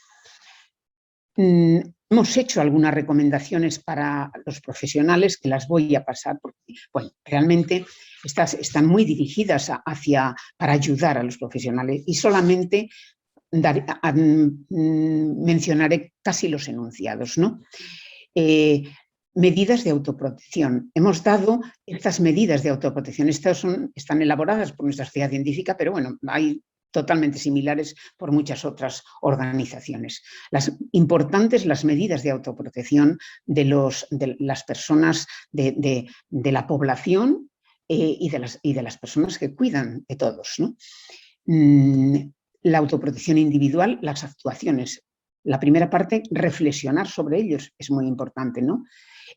Hemos hecho algunas recomendaciones para los profesionales que las voy a pasar porque, bueno, realmente están muy dirigidas para ayudar a los profesionales y solamente mencionaré casi los enunciados, ¿no? Medidas de autoprotección. Hemos dado estas medidas de autoprotección. Estas están elaboradas por nuestra sociedad científica, pero bueno, hay totalmente similares por muchas otras organizaciones. Las importantes, las medidas de autoprotección de las personas de la población y de las personas que cuidan de todos, ¿no? La autoprotección individual, las actuaciones. La primera parte, reflexionar sobre ellos, es muy importante, ¿no?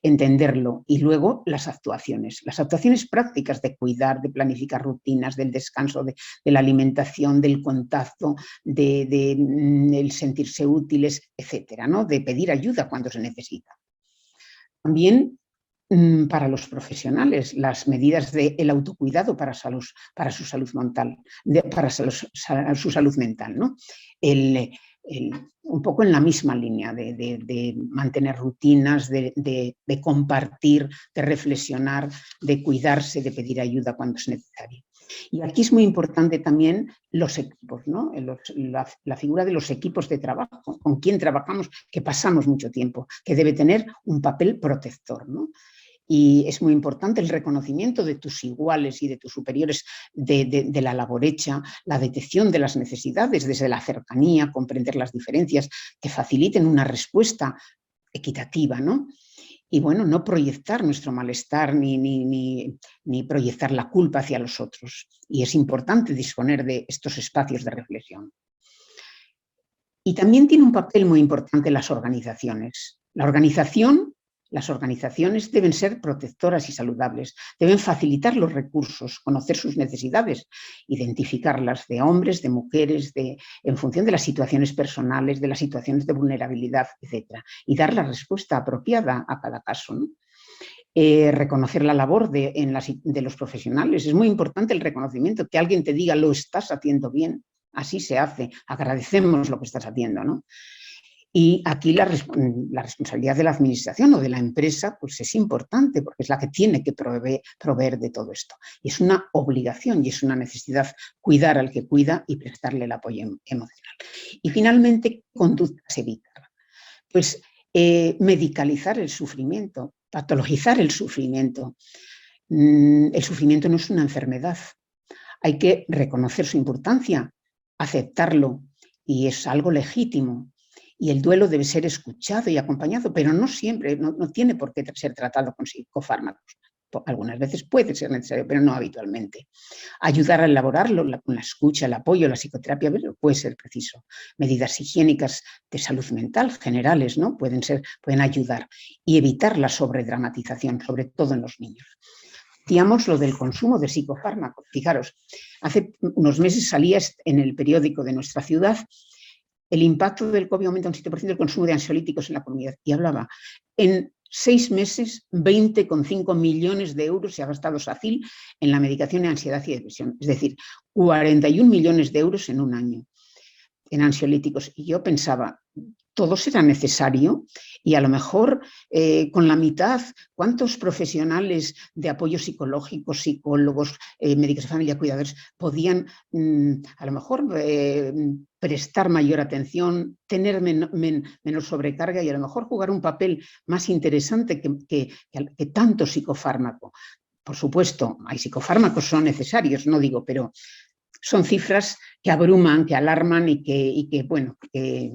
Entenderlo. Y luego las actuaciones prácticas de cuidar, de planificar rutinas, del descanso, de la alimentación, del contacto, del sentirse útiles, etcétera, ¿no? De pedir ayuda cuando se necesita. También para los profesionales, las medidas del autocuidado para su salud mental, su salud mental, ¿no? Un poco en la misma línea de mantener rutinas, de compartir, de reflexionar, de cuidarse, de pedir ayuda cuando es necesario. Y aquí es muy importante también los equipos, ¿no? La figura de los equipos de trabajo, con quien trabajamos, que pasamos mucho tiempo, que debe tener un papel protector, ¿no? Y es muy importante el reconocimiento de tus iguales y de tus superiores de la labor hecha, la detección de las necesidades desde la cercanía, comprender las diferencias que faciliten una respuesta equitativa, ¿no? Y bueno, no proyectar nuestro malestar ni proyectar la culpa hacia los otros. Y es importante disponer de estos espacios de reflexión. Y también tiene un papel muy importante las organizaciones. Las organizaciones deben ser protectoras y saludables, deben facilitar los recursos, conocer sus necesidades, identificarlas de hombres, de mujeres, en función de las situaciones personales, de las situaciones de vulnerabilidad, etc. Y dar la respuesta apropiada a cada caso, ¿no? Reconocer la labor de los profesionales. Es muy importante el reconocimiento, que alguien te diga lo estás haciendo bien, así se hace, agradecemos lo que estás haciendo, ¿no? Y aquí la responsabilidad de la administración o de la empresa pues es importante porque es la que tiene que proveer de todo esto. Y es una obligación y es una necesidad cuidar al que cuida y prestarle el apoyo emocional. Y finalmente, conductas evitar. Pues medicalizar el sufrimiento, patologizar el sufrimiento. El sufrimiento no es una enfermedad. Hay que reconocer su importancia, aceptarlo y es algo legítimo. Y el duelo debe ser escuchado y acompañado, pero no siempre, no tiene por qué ser tratado con psicofármacos. Algunas veces puede ser necesario, pero no habitualmente. Ayudar a elaborarlo con la escucha, el apoyo, la psicoterapia puede ser preciso. Medidas higiénicas de salud mental generales, ¿no? Pueden ayudar. Y evitar la sobredramatización, sobre todo en los niños. Decíamos lo del consumo de psicofármacos. Fijaros, hace unos meses salía en el periódico de nuestra ciudad el impacto del COVID aumenta un 7% del consumo de ansiolíticos en la comunidad. Y hablaba, en 6 meses, 20,5 millones de euros se ha gastado SACIL en la medicación de ansiedad y depresión. Es decir, 41 millones de euros en un año en ansiolíticos. Y yo pensaba, todo será necesario y a lo mejor con la mitad, ¿cuántos profesionales de apoyo psicológico, psicólogos, médicos de familia, cuidadores, podían a lo mejor prestar mayor atención, tener menor sobrecarga y a lo mejor jugar un papel más interesante que tanto psicofármaco? Por supuesto, hay psicofármacos, son necesarios, no digo, pero son cifras que abruman, que alarman y que bueno, que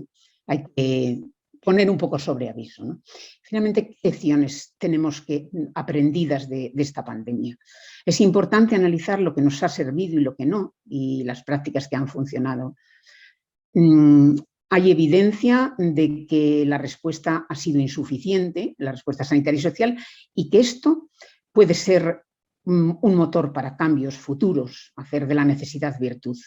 hay que poner un poco sobre aviso, ¿no? Finalmente, ¿qué lecciones tenemos aprendidas de esta pandemia? Es importante analizar lo que nos ha servido y lo que no, y las prácticas que han funcionado. Hay evidencia de que la respuesta ha sido insuficiente, la respuesta sanitaria y social, y que esto puede ser un motor para cambios futuros, hacer de la necesidad virtud.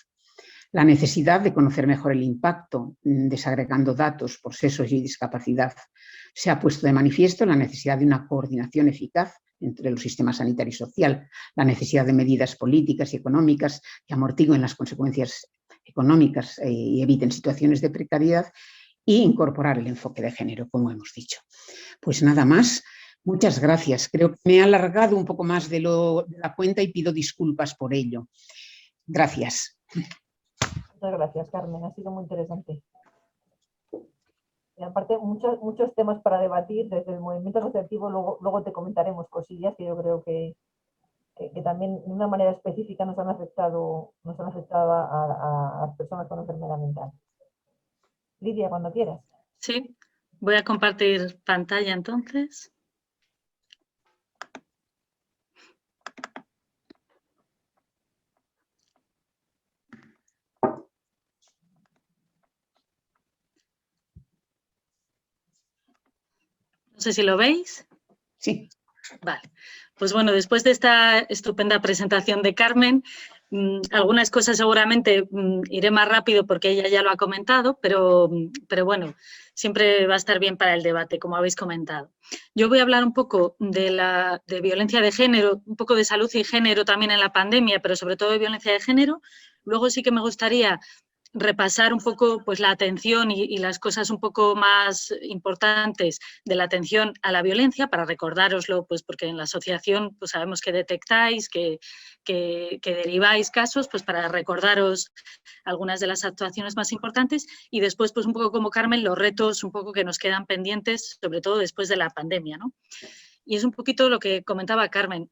La necesidad de conocer mejor el impacto, desagregando datos por sexos y discapacidad. Se ha puesto de manifiesto la necesidad de una coordinación eficaz entre los sistemas sanitario y social, la necesidad de medidas políticas y económicas que amortiguen las consecuencias económicas y eviten situaciones de precariedad, e incorporar el enfoque de género, como hemos dicho. Pues nada más. Muchas gracias. Creo que me he alargado un poco más de la cuenta y pido disculpas por ello. Gracias. Muchas gracias, Carmen. Ha sido muy interesante. Y aparte, muchos temas para debatir desde el movimiento asociativo. Luego te comentaremos cosillas que yo creo que también de una manera específica nos han afectado a las personas con enfermedad mental. Lidia, cuando quieras. Sí, voy a compartir pantalla entonces. No sé si lo veis. Sí. Vale. Pues bueno, después de esta estupenda presentación de Carmen, algunas cosas seguramente iré más rápido porque ella ya lo ha comentado, pero bueno, siempre va a estar bien para el debate, como habéis comentado. Yo voy a hablar un poco de violencia de género, un poco de salud y género también en la pandemia, pero sobre todo de violencia de género. Luego sí que me gustaría repasar un poco pues, la atención y las cosas un poco más importantes de la atención a la violencia, para recordároslo, pues, porque en la asociación pues, sabemos que detectáis, que deriváis casos, pues para recordaros algunas de las actuaciones más importantes y después, pues un poco como Carmen, los retos un poco que nos quedan pendientes, sobre todo después de la pandemia, ¿no? Y es un poquito lo que comentaba Carmen.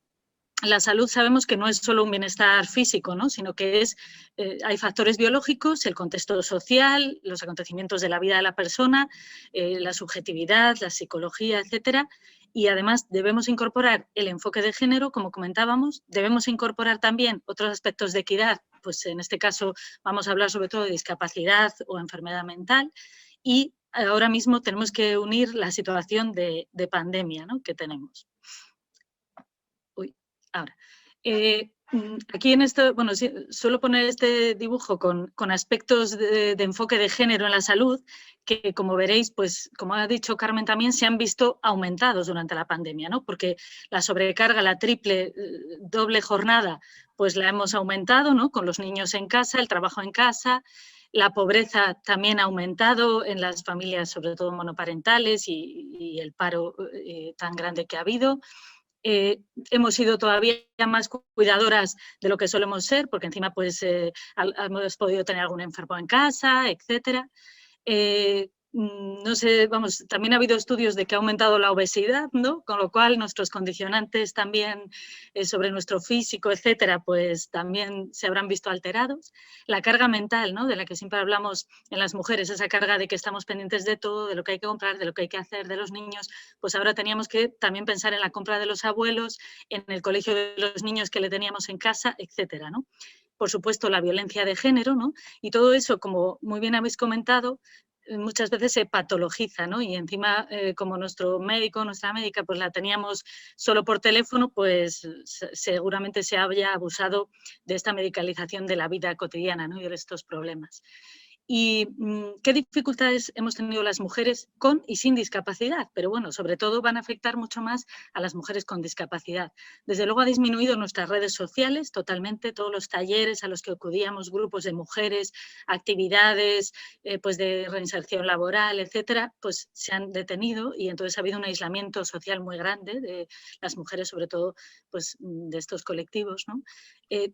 La salud sabemos que no es solo un bienestar físico, ¿no? Sino que hay factores biológicos, el contexto social, los acontecimientos de la vida de la persona, la subjetividad, la psicología, etcétera. Y además debemos incorporar el enfoque de género, como comentábamos, debemos incorporar también otros aspectos de equidad, pues en este caso vamos a hablar sobre todo de discapacidad o enfermedad mental, y ahora mismo tenemos que unir la situación de pandemia, ¿no? que tenemos. Ahora, aquí en esto, bueno, suelo poner este dibujo con aspectos de enfoque de género en la salud que, como veréis, pues, como ha dicho Carmen también, se han visto aumentados durante la pandemia, ¿no? Porque la sobrecarga, la triple, doble jornada, pues la hemos aumentado, ¿no? Con los niños en casa, el trabajo en casa, la pobreza también ha aumentado en las familias, sobre todo monoparentales, y el paro tan grande que ha habido. Hemos sido todavía más cuidadoras de lo que solemos ser, porque encima pues, hemos podido tener algún enfermo en casa, etcétera. No sé, vamos, también ha habido estudios de que ha aumentado la obesidad, ¿no? Con lo cual nuestros condicionantes también sobre nuestro físico, etcétera, pues también se habrán visto alterados. La carga mental, ¿no? De la que siempre hablamos en las mujeres, esa carga de que estamos pendientes de todo, de lo que hay que comprar, de lo que hay que hacer, de los niños, pues ahora teníamos que también pensar en la compra de los abuelos, en el colegio de los niños que le teníamos en casa, etcétera, ¿no? Por supuesto, la violencia de género, ¿no? Y todo eso, como muy bien habéis comentado, muchas veces se patologiza, ¿no? Y encima, como nuestro médico, nuestra médica, pues la teníamos solo por teléfono, pues seguramente se había abusado de esta medicalización de la vida cotidiana, ¿no? Y de estos problemas. ¿Y qué dificultades hemos tenido las mujeres con y sin discapacidad? Pero bueno, sobre todo van a afectar mucho más a las mujeres con discapacidad. Desde luego ha disminuido nuestras redes sociales totalmente, todos los talleres a los que acudíamos, grupos de mujeres, actividades pues de reinserción laboral, etcétera, pues se han detenido y entonces ha habido un aislamiento social muy grande de las mujeres, sobre todo pues de estos colectivos, ¿no?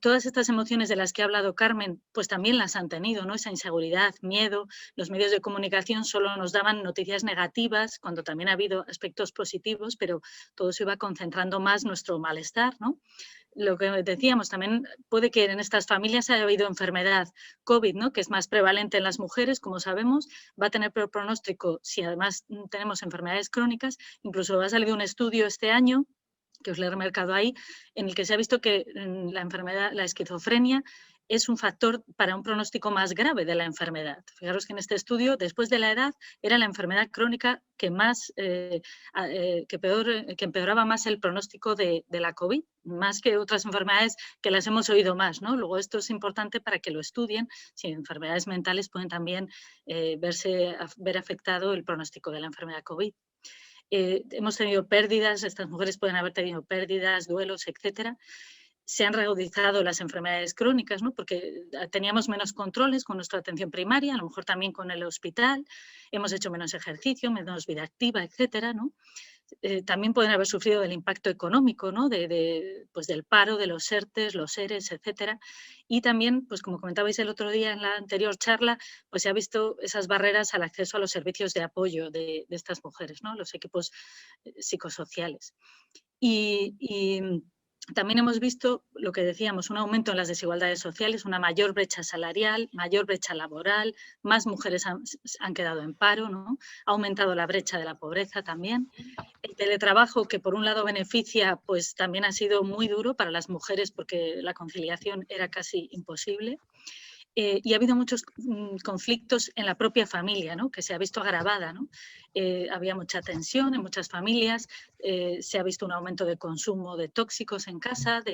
Todas estas emociones de las que ha hablado Carmen, pues también las han tenido, ¿no? Esa inseguridad, miedo. Los medios de comunicación solo nos daban noticias negativas, cuando también ha habido aspectos positivos, pero todo se iba concentrando más nuestro malestar, ¿no? Lo que decíamos, también puede que en estas familias haya habido enfermedad COVID, ¿no? Que es más prevalente en las mujeres, como sabemos, va a tener peor pronóstico si además tenemos enfermedades crónicas. Incluso ha salido un estudio este año que os lo he remarcado ahí, en el que se ha visto que la enfermedad, la esquizofrenia, es un factor para un pronóstico más grave de la enfermedad. Fijaros que en este estudio, después de la edad, era la enfermedad crónica que más, que empeoraba más el pronóstico de la COVID, más que otras enfermedades que las hemos oído más, ¿no? Luego esto es importante para que lo estudien, si enfermedades mentales pueden también ver afectado el pronóstico de la enfermedad COVID. Hemos tenido pérdidas, estas mujeres pueden haber tenido pérdidas, duelos, etcétera. Se han reagudizado las enfermedades crónicas, ¿no? Porque teníamos menos controles con nuestra atención primaria, a lo mejor también con el hospital, hemos hecho menos ejercicio, menos vida activa, etcétera, ¿no? También pueden haber sufrido del impacto económico, ¿no? Pues del paro, de los ERTEs, los ERES, etcétera. Y también, pues como comentabais el otro día en la anterior charla, pues se ha visto esas barreras al acceso a los servicios de apoyo de estas mujeres, ¿no? Los equipos psicosociales. Y también hemos visto lo que decíamos, un aumento en las desigualdades sociales, una mayor brecha salarial, mayor brecha laboral, más mujeres han quedado en paro, ¿no? Ha aumentado la brecha de la pobreza también. El teletrabajo, que por un lado beneficia, pues también ha sido muy duro para las mujeres porque la conciliación era casi imposible. Y ha habido muchos conflictos en la propia familia, ¿no? Que se ha visto agravada, ¿no? Había mucha tensión en muchas familias, se ha visto un aumento de consumo de tóxicos en casa,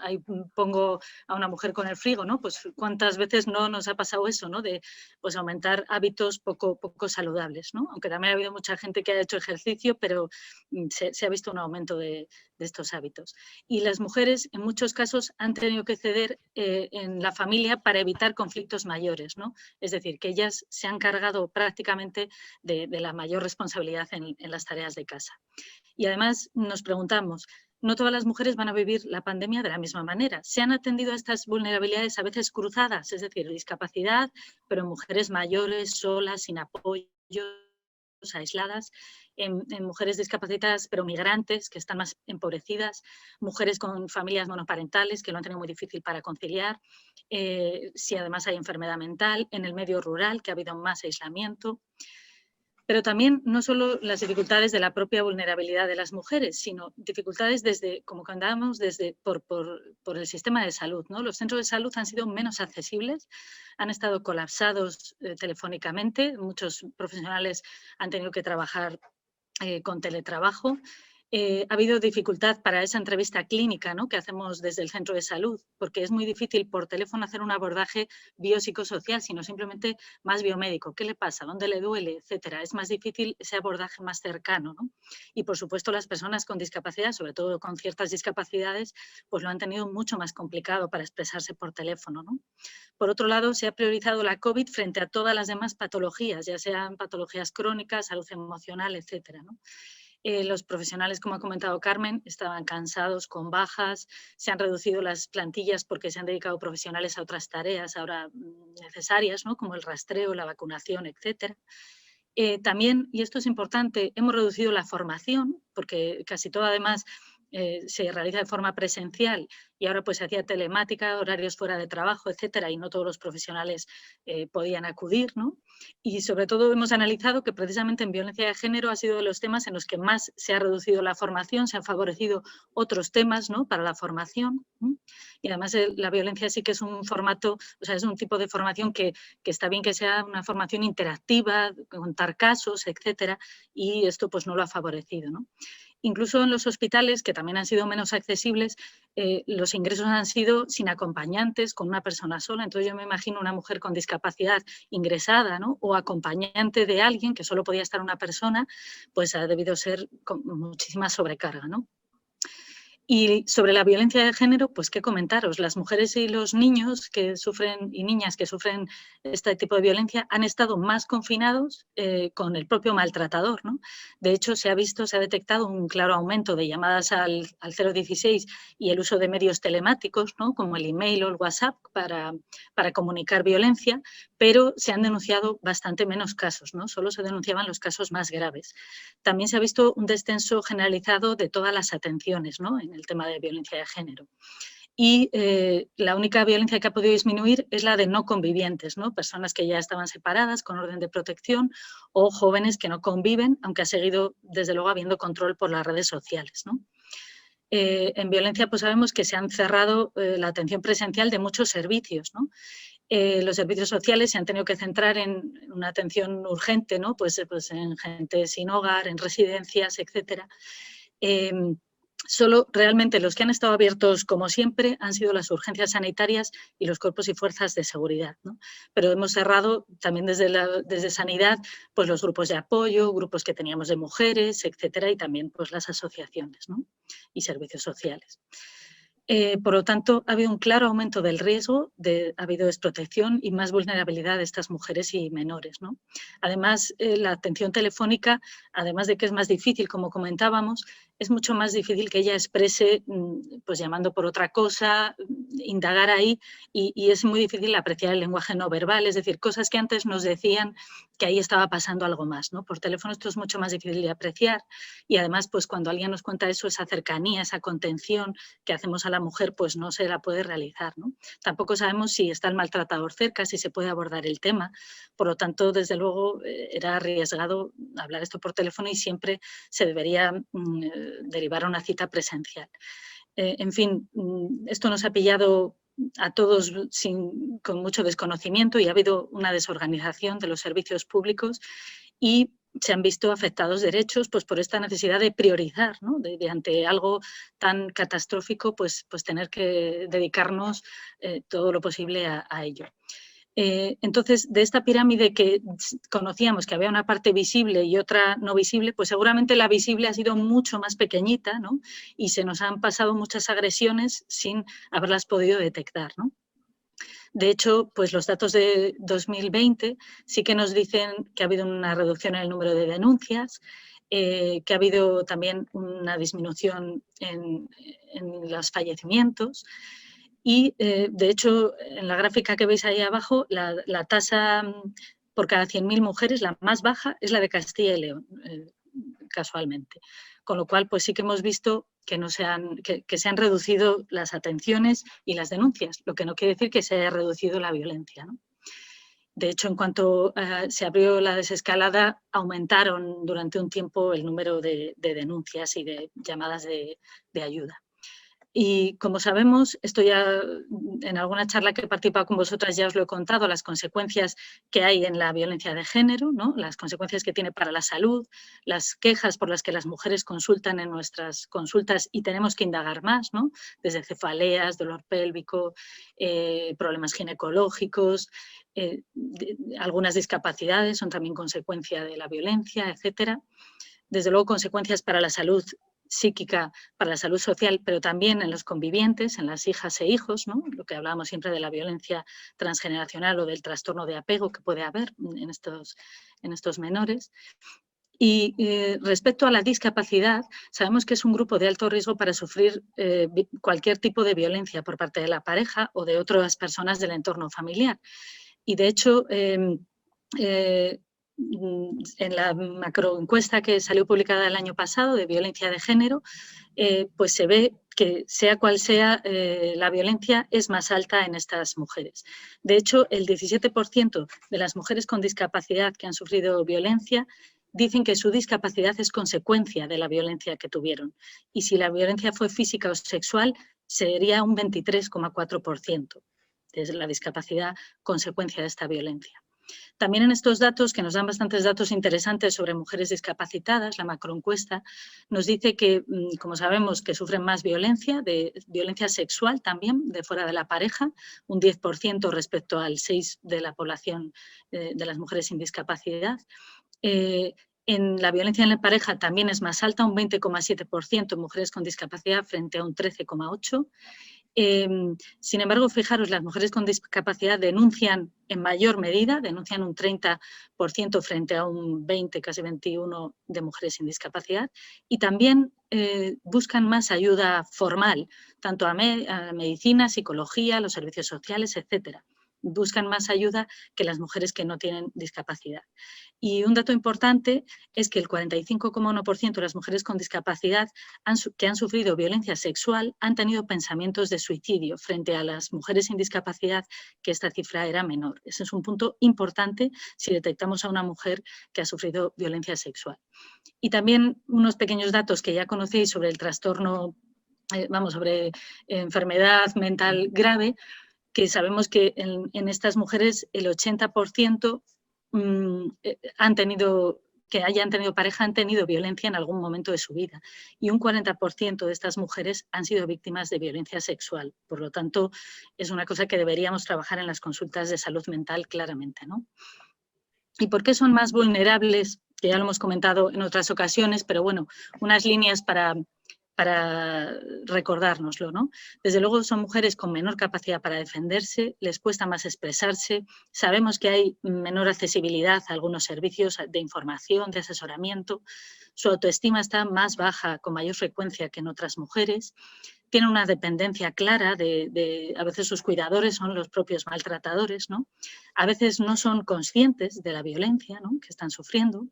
ahí pongo a una mujer con el frigo, ¿no? Pues cuántas veces no nos ha pasado eso, ¿no? De pues aumentar hábitos poco saludables, ¿no? Aunque también ha habido mucha gente que ha hecho ejercicio, pero se ha visto un aumento de estos hábitos. Y las mujeres en muchos casos han tenido que ceder en la familia para evitar conflictos mayores, ¿no? Es decir, que ellas se han cargado prácticamente de la mayor responsabilidad en las tareas de casa. Y además nos preguntamos, no todas las mujeres van a vivir la pandemia de la misma manera. Se han atendido a estas vulnerabilidades a veces cruzadas, es decir, discapacidad, pero mujeres mayores, solas, sin apoyo, aisladas, en mujeres discapacitadas pero migrantes que están más empobrecidas, mujeres con familias monoparentales que lo han tenido muy difícil para conciliar, si además hay enfermedad mental, en el medio rural que ha habido más aislamiento. Pero también no solo las dificultades de la propia vulnerabilidad de las mujeres, sino dificultades desde, como contábamos, por el sistema de salud, ¿no? Los centros de salud han sido menos accesibles, han estado colapsados telefónicamente, muchos profesionales han tenido que trabajar con teletrabajo. Ha habido dificultad para esa entrevista clínica, ¿no? Que hacemos desde el centro de salud, porque es muy difícil por teléfono hacer un abordaje biopsicosocial, sino simplemente más biomédico. ¿Qué le pasa? ¿Dónde le duele? Etcétera. Es más difícil ese abordaje más cercano, ¿no? Y por supuesto las personas con discapacidad, sobre todo con ciertas discapacidades, pues lo han tenido mucho más complicado para expresarse por teléfono, ¿no? Por otro lado, se ha priorizado la COVID frente a todas las demás patologías, ya sean patologías crónicas, salud emocional, etcétera, ¿no? Los profesionales, como ha comentado Carmen, estaban cansados, con bajas, se han reducido las plantillas porque se han dedicado profesionales a otras tareas ahora necesarias, ¿no? Como el rastreo, la vacunación, etcétera. También, y esto es importante, hemos reducido la formación, porque casi todo además se realiza de forma presencial y ahora pues se hacía telemática, horarios fuera de trabajo, etcétera, y no todos los profesionales podían acudir, ¿no? Y sobre todo hemos analizado que precisamente en violencia de género ha sido de los temas en los que más se ha reducido la formación, se han favorecido otros temas, ¿no? Para la formación, ¿no? Y además la violencia sí que es un formato, o sea, es un tipo de formación que está bien que sea una formación interactiva, contar casos, etcétera, y esto pues no lo ha favorecido, ¿no? Incluso en los hospitales, que también han sido menos accesibles, los ingresos han sido sin acompañantes, con una persona sola. Entonces yo me imagino una mujer con discapacidad ingresada, ¿no? O acompañante de alguien, que solo podía estar una persona, pues ha debido ser con muchísima sobrecarga, ¿no? Y sobre la violencia de género, pues qué comentaros. Las mujeres y los niños que sufren y niñas que sufren este tipo de violencia han estado más confinados con el propio maltratador, ¿no? De hecho, se ha detectado un claro aumento de llamadas al 016 y el uso de medios telemáticos, ¿no? Como el email o el WhatsApp para comunicar violencia, pero se han denunciado bastante menos casos, ¿no? Solo se denunciaban los casos más graves. También se ha visto un descenso generalizado de todas las atenciones, ¿no? En el tema de violencia de género. Y la única violencia que ha podido disminuir es la de no convivientes, ¿no? Personas que ya estaban separadas con orden de protección o jóvenes que no conviven, aunque ha seguido, desde luego, habiendo control por las redes sociales, ¿no? En violencia, pues sabemos que se han cerrado la atención presencial de muchos servicios, ¿no? Los servicios sociales se han tenido que centrar en una atención urgente, ¿no? Pues en gente sin hogar, en residencias, etcétera. Solo realmente los que han estado abiertos, como siempre, han sido las urgencias sanitarias y los cuerpos y fuerzas de seguridad, ¿no? Pero hemos cerrado también desde Sanidad pues los grupos de apoyo, grupos que teníamos de mujeres, etcétera, y también pues las asociaciones, ¿no? Y servicios sociales. Por lo tanto, ha habido un claro aumento del riesgo, ha habido desprotección y más vulnerabilidad de estas mujeres y menores, ¿no? Además, la atención telefónica, además de que es más difícil, como comentábamos, es mucho más difícil que ella exprese, pues llamando por otra cosa, indagar ahí, y es muy difícil apreciar el lenguaje no verbal, es decir, cosas que antes nos decían que ahí estaba pasando algo más, ¿no? Por teléfono esto es mucho más difícil de apreciar y además, pues cuando alguien nos cuenta eso, esa cercanía, esa contención que hacemos a la mujer, pues no se la puede realizar, ¿no? Tampoco sabemos si está el maltratador cerca, si se puede abordar el tema, por lo tanto, desde luego, era arriesgado hablar esto por teléfono y siempre se debería derivar a una cita presencial. En fin, esto nos ha pillado a todos con mucho desconocimiento y ha habido una desorganización de los servicios públicos y se han visto afectados derechos pues, por esta necesidad de priorizar, ¿no? de ante algo tan catastrófico, pues tener que dedicarnos todo lo posible a ello. Entonces, de esta pirámide que conocíamos que había una parte visible y otra no visible, pues seguramente la visible ha sido mucho más pequeñita, ¿no? Y se nos han pasado muchas agresiones sin haberlas podido detectar, ¿no? De hecho, pues los datos de 2020 sí que nos dicen que ha habido una reducción en el número de denuncias, que ha habido también una disminución en los fallecimientos. Y, de hecho, en la gráfica que veis ahí abajo, la tasa por cada 100.000 mujeres, la más baja, es la de Castilla y León, casualmente. Con lo cual, pues sí que hemos visto que se han reducido las atenciones y las denuncias, lo que no quiere decir que se haya reducido la violencia, ¿no? De hecho, en cuanto se abrió la desescalada, aumentaron durante un tiempo el número de denuncias y de llamadas de ayuda. Y como sabemos, esto ya en alguna charla que he participado con vosotras ya os lo he contado, las consecuencias que hay en la violencia de género, ¿no? Las consecuencias que tiene para la salud, las quejas por las que las mujeres consultan en nuestras consultas y tenemos que indagar más, ¿no? Desde cefaleas, dolor pélvico, problemas ginecológicos, algunas discapacidades son también consecuencia de la violencia, etcétera. Desde luego, consecuencias para la salud psíquica, para la salud social, pero también en los convivientes, en las hijas e hijos, ¿no? Lo que hablábamos siempre de la violencia transgeneracional o del trastorno de apego que puede haber en estos menores. Y respecto a la discapacidad, sabemos que es un grupo de alto riesgo para sufrir cualquier tipo de violencia por parte de la pareja o de otras personas del entorno familiar. Y de hecho, en la macroencuesta que salió publicada el año pasado de violencia de género, pues se ve que sea cual sea la violencia es más alta en estas mujeres. De hecho, el 17% de las mujeres con discapacidad que han sufrido violencia dicen que su discapacidad es consecuencia de la violencia que tuvieron. Y si la violencia fue física o sexual, sería un 23,4% de la discapacidad consecuencia de esta violencia. También en estos datos, que nos dan bastantes datos interesantes sobre mujeres discapacitadas, la macroencuesta nos dice que, como sabemos, que sufren más violencia, de violencia sexual también, de fuera de la pareja, un 10% respecto al 6% de la población de las mujeres sin discapacidad. En la violencia en la pareja también es más alta, un 20,7% en mujeres con discapacidad frente a un 13,8%. Sin embargo, fijaros, las mujeres con discapacidad denuncian en mayor medida, denuncian un 30% frente a un 20, casi 21% de mujeres sin discapacidad, y también buscan más ayuda formal, tanto a medicina, psicología, los servicios sociales, etcétera. Buscan más ayuda que las mujeres que no tienen discapacidad. Y un dato importante es que el 45,1% de las mujeres con discapacidad que han sufrido violencia sexual han tenido pensamientos de suicidio, frente a las mujeres sin discapacidad, que esta cifra era menor. Ese es un punto importante si detectamos a una mujer que ha sufrido violencia sexual. Y también unos pequeños datos que ya conocéis sobre el trastorno, sobre enfermedad mental grave, que sabemos que en estas mujeres el 80% que hayan tenido pareja han tenido violencia en algún momento de su vida, y un 40% de estas mujeres han sido víctimas de violencia sexual. Por lo tanto, es una cosa que deberíamos trabajar en las consultas de salud mental claramente, ¿no? ¿Y por qué son más vulnerables? Que ya lo hemos comentado en otras ocasiones, pero bueno, unas líneas para recordárnoslo, ¿no? Desde luego son mujeres con menor capacidad para defenderse, les cuesta más expresarse, sabemos que hay menor accesibilidad a algunos servicios de información, de asesoramiento, su autoestima está más baja con mayor frecuencia que en otras mujeres, tienen una dependencia clara a veces sus cuidadores son los propios maltratadores, ¿no? A veces no son conscientes de la violencia, ¿no?, que están sufriendo,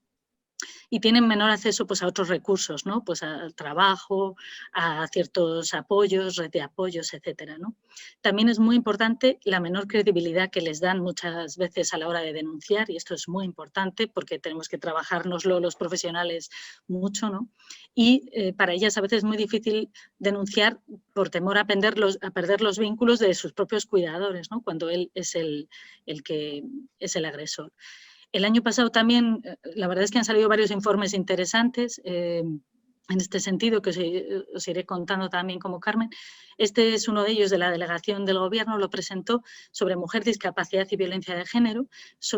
y tienen menor acceso pues, a otros recursos, ¿no? Pues al trabajo, a ciertos apoyos, red de apoyos, etcétera, ¿no? También es muy importante la menor credibilidad que les dan muchas veces a la hora de denunciar, y esto es muy importante porque tenemos que trabajárnoslo los profesionales mucho, ¿no? Y para ellas a veces es muy difícil denunciar por temor a perder los vínculos de sus propios cuidadores, ¿no?, cuando él es el que es el agresor. El año pasado también, la verdad es que han salido varios informes interesantes en este sentido, que os iré contando también como Carmen. Este es uno de ellos de la delegación del Gobierno, lo presentó sobre mujer, discapacidad y violencia de género.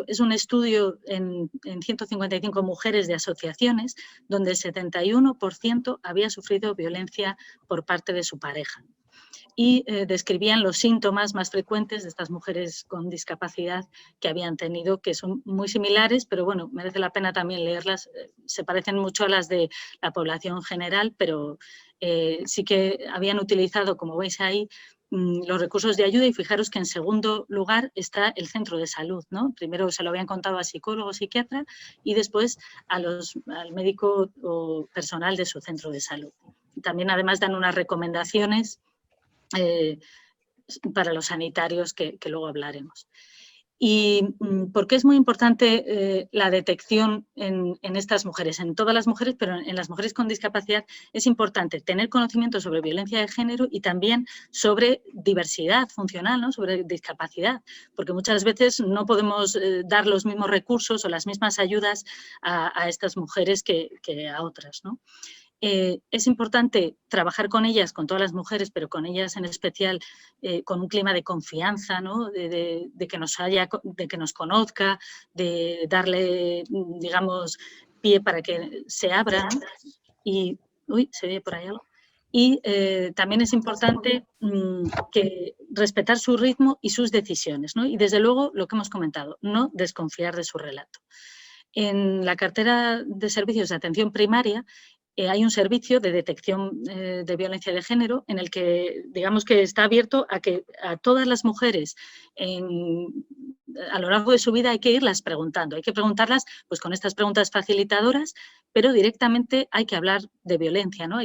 Es un estudio en 155 mujeres de asociaciones, donde el 71% había sufrido violencia por parte de su pareja. Y describían los síntomas más frecuentes de estas mujeres con discapacidad que habían tenido, que son muy similares, pero bueno, merece la pena también leerlas. Se parecen mucho a las de la población general, pero sí que habían utilizado, como veis ahí, los recursos de ayuda, y fijaros que en segundo lugar está el centro de salud, ¿no? Primero se lo habían contado a psicólogo, psiquiatra, y después al médico o personal de su centro de salud. También además dan unas recomendaciones para los sanitarios que luego hablaremos. ¿Y por qué es muy importante la detección en estas mujeres? En todas las mujeres, pero en las mujeres con discapacidad es importante tener conocimiento sobre violencia de género y también sobre diversidad funcional, ¿no?, sobre discapacidad, porque muchas veces no podemos dar los mismos recursos o las mismas ayudas a estas mujeres que a otras, ¿no? Es importante trabajar con ellas, con todas las mujeres, pero con ellas en especial, con un clima de confianza, ¿no?, de que nos conozca, de darle, digamos, pie para que se abran. Y, se ve por ahí algo. Y también es importante que respetar su ritmo y sus decisiones, ¿no? Y desde luego, lo que hemos comentado, no desconfiar de su relato. En la cartera de servicios de atención primaria hay un servicio de detección de violencia de género en el que, digamos, que está abierto a que a todas las mujeres a lo largo de su vida hay que irlas preguntando. Hay que preguntarlas pues, con estas preguntas facilitadoras, pero directamente hay que hablar de violencia, ¿no?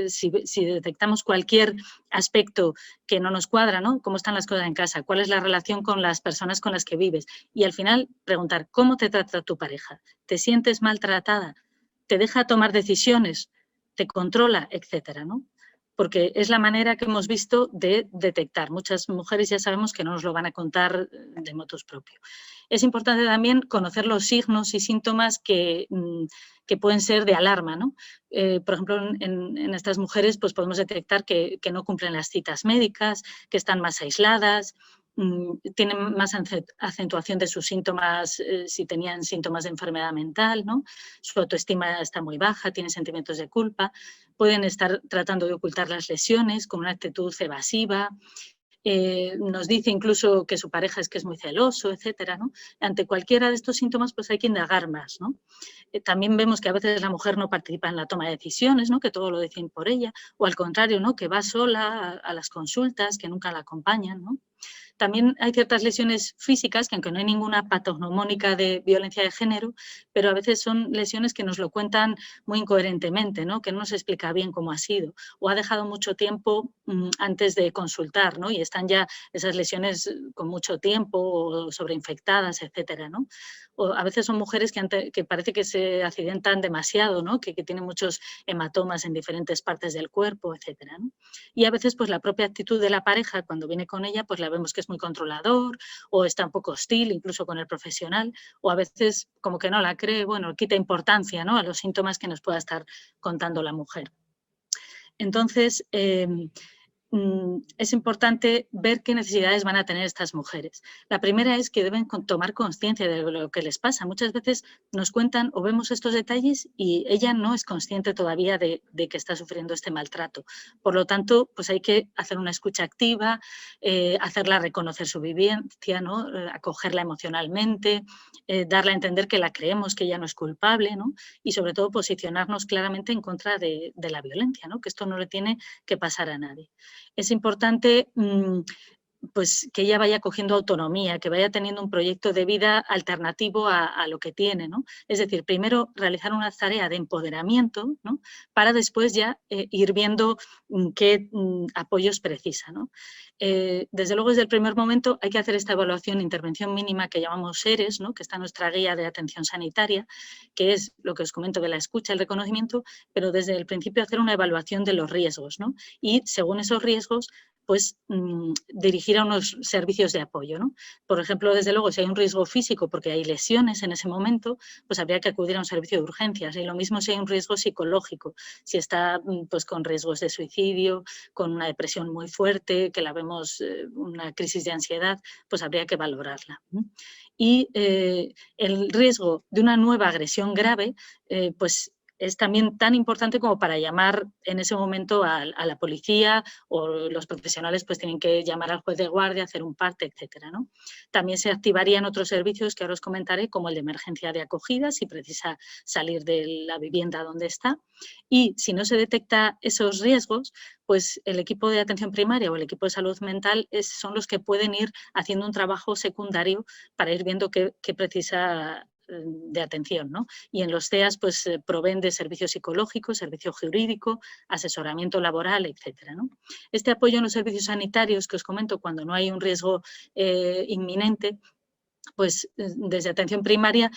Si detectamos cualquier aspecto que no nos cuadra, ¿no?, cómo están las cosas en casa, cuál es la relación con las personas con las que vives, y al final preguntar cómo te trata tu pareja, ¿te sientes maltratada?, ¿te deja tomar decisiones?, ¿te controla?, etcétera, ¿no? porque es la manera que hemos visto de detectar. Muchas mujeres ya sabemos que no nos lo van a contar de motus propio. Es importante también conocer los signos y síntomas que pueden ser de alarma, ¿no? Por ejemplo, en estas mujeres pues podemos detectar que no cumplen las citas médicas, que están más aisladas, tienen más acentuación de sus síntomas si tenían síntomas de enfermedad mental, ¿no? Su autoestima está muy baja, tienen sentimientos de culpa, pueden estar tratando de ocultar las lesiones con una actitud evasiva. Nos dice incluso que su pareja es muy celoso, etcétera, ¿no? Ante cualquiera de estos síntomas pues hay que indagar más, ¿no? También vemos que a veces la mujer no participa en la toma de decisiones, ¿no? Que todo lo deciden por ella, o al contrario, ¿no? Que va sola a las consultas, que nunca la acompañan, ¿no? También hay ciertas lesiones físicas que, aunque no hay ninguna patognomónica de violencia de género, pero a veces son lesiones que nos lo cuentan muy incoherentemente, ¿no? Que no nos explica bien cómo ha sido, o ha dejado mucho tiempo antes de consultar, ¿no? Y están ya esas lesiones con mucho tiempo o sobreinfectadas, etcétera, ¿no? O a veces son mujeres que parece que se accidentan demasiado, ¿no? Que tienen muchos hematomas en diferentes partes del cuerpo, etcétera, ¿no? Y a veces pues la propia actitud de la pareja cuando viene con ella, pues la vemos que es muy controlador o está un poco hostil incluso con el profesional, o a veces como que no la cree, bueno, quita importancia, ¿no? A los síntomas que nos pueda estar contando la mujer. Entonces, es importante ver qué necesidades van a tener estas mujeres. La primera es que deben tomar conciencia de lo que les pasa. Muchas veces nos cuentan o vemos estos detalles y ella no es consciente todavía de que está sufriendo este maltrato. Por lo tanto, pues hay que hacer una escucha activa, hacerla reconocer su vivencia, ¿no? Acogerla emocionalmente, darle a entender que la creemos, que ella no es culpable, ¿no? Y sobre todo posicionarnos claramente en contra de la violencia, ¿no? Que esto no le tiene que pasar a nadie. Es importante pues que ella vaya cogiendo autonomía, que vaya teniendo un proyecto de vida alternativo a lo que tiene, ¿no? Es decir, primero realizar una tarea de empoderamiento, ¿no? Para después ya ir viendo qué apoyos precisa, ¿no? Desde luego, desde el primer momento hay que hacer esta evaluación de intervención mínima que llamamos SERES, ¿no? Que está en nuestra guía de atención sanitaria, que es lo que os comento de la escucha, el reconocimiento, pero desde el principio hacer una evaluación de los riesgos, ¿no? Y según esos riesgos, pues dirigir a unos servicios de apoyo, ¿no? Por ejemplo, desde luego, si hay un riesgo físico porque hay lesiones en ese momento, pues habría que acudir a un servicio de urgencias. Y lo mismo si hay un riesgo psicológico, si está pues con riesgos de suicidio, con una depresión muy fuerte, que la vemos una crisis de ansiedad, pues habría que valorarla. Y el riesgo de una nueva agresión grave, pues es también tan importante como para llamar en ese momento a la policía, o los profesionales pues tienen que llamar al juez de guardia, hacer un parte, etcétera, ¿no? También se activarían otros servicios que ahora os comentaré, como el de emergencia de acogida, si precisa salir de la vivienda donde está. Y si no se detecta esos riesgos, pues el equipo de atención primaria o el equipo de salud mental son los que pueden ir haciendo un trabajo secundario para ir viendo qué precisa de atención, ¿no? Y en los CEAS pues proveen de servicio psicológico, servicio jurídico, asesoramiento laboral, etcétera, ¿no? Este apoyo en los servicios sanitarios que os comento cuando no hay un riesgo inminente, pues desde atención primaria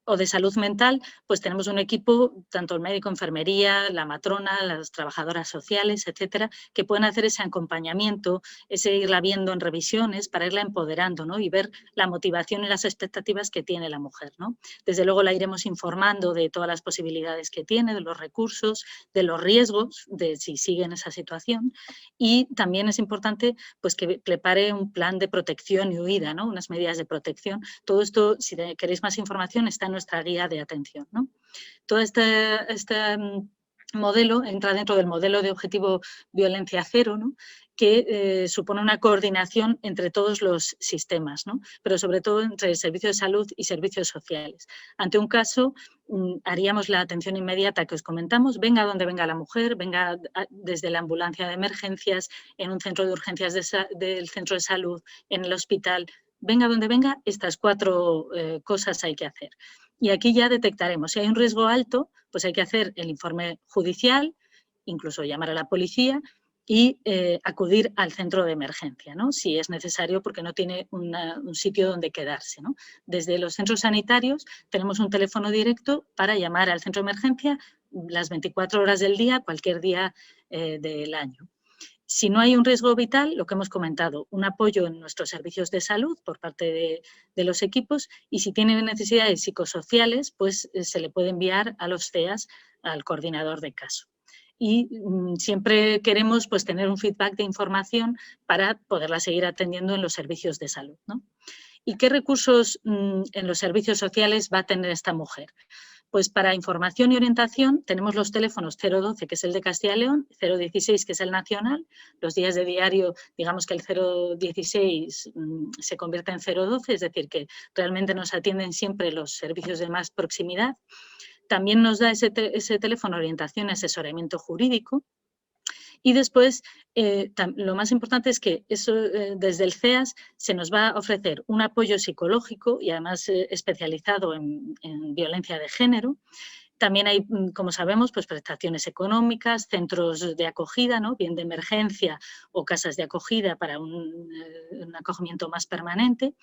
o de salud mental, pues tenemos un equipo, tanto el médico, enfermería, la matrona, las trabajadoras sociales, etcétera, que pueden hacer ese acompañamiento, ese irla viendo en revisiones para irla empoderando, ¿no? Y ver la motivación y las expectativas que tiene la mujer, ¿no? Desde luego la iremos informando de todas las posibilidades que tiene, de los recursos, de los riesgos, de si sigue en esa situación, y también es importante pues que prepare un plan de protección y huida, ¿no? Unas medidas de protección. Todo esto, si queréis más información, está en nuestra guía de atención, ¿no? Todo este modelo entra dentro del modelo de objetivo violencia cero, ¿no? Que supone una coordinación entre todos los sistemas, ¿no? Pero sobre todo entre el servicio de salud y servicios sociales. Ante un caso, haríamos la atención inmediata que os comentamos, venga donde venga la mujer, venga desde la ambulancia de emergencias, en un centro de urgencias del centro de salud, en el hospital, venga donde venga, estas 4 cosas hay que hacer. Y aquí ya detectaremos, si hay un riesgo alto, pues hay que hacer el informe judicial, incluso llamar a la policía, y acudir al centro de emergencia, ¿no? Si es necesario, porque no tiene un sitio donde quedarse, ¿no? Desde los centros sanitarios tenemos un teléfono directo para llamar al centro de emergencia las 24 horas del día, cualquier día del año. Si no hay un riesgo vital, lo que hemos comentado, un apoyo en nuestros servicios de salud por parte de los equipos, y si tienen necesidades psicosociales, pues se le puede enviar a los CEAS, al coordinador de caso. Y siempre queremos pues, tener un feedback de información para poderla seguir atendiendo en los servicios de salud, ¿no? ¿Y qué recursos en los servicios sociales va a tener esta mujer? Pues para información y orientación tenemos los teléfonos 012, que es el de Castilla y León, 016, que es el nacional. Los días de diario, digamos que el 016 se convierte en 012, es decir, que realmente nos atienden siempre los servicios de más proximidad. También nos da ese teléfono orientación y asesoramiento jurídico. Y después, lo más importante es que eso, desde el CEAS se nos va a ofrecer un apoyo psicológico y además especializado en violencia de género. También hay, como sabemos, pues prestaciones económicas, centros de acogida, ¿no? Bien de emergencia o casas de acogida para un acogimiento más permanente.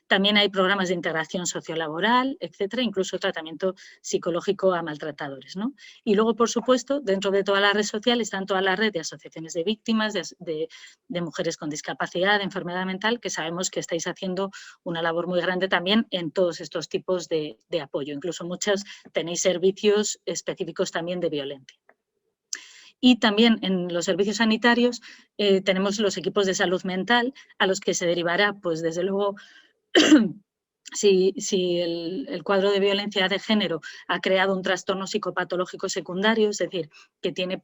También hay programas de integración sociolaboral, etcétera, incluso tratamiento psicológico a maltratadores, ¿no? Y luego, por supuesto, dentro de toda la red social están toda la red de asociaciones de víctimas, de mujeres con discapacidad, de enfermedad mental, que sabemos que estáis haciendo una labor muy grande también en todos estos tipos de apoyo. Incluso muchas tenéis servicios específicos también de violencia. Y también en los servicios sanitarios tenemos los equipos de salud mental a los que se derivará, pues desde luego, si el cuadro de violencia de género ha creado un trastorno psicopatológico secundario, es decir, que tiene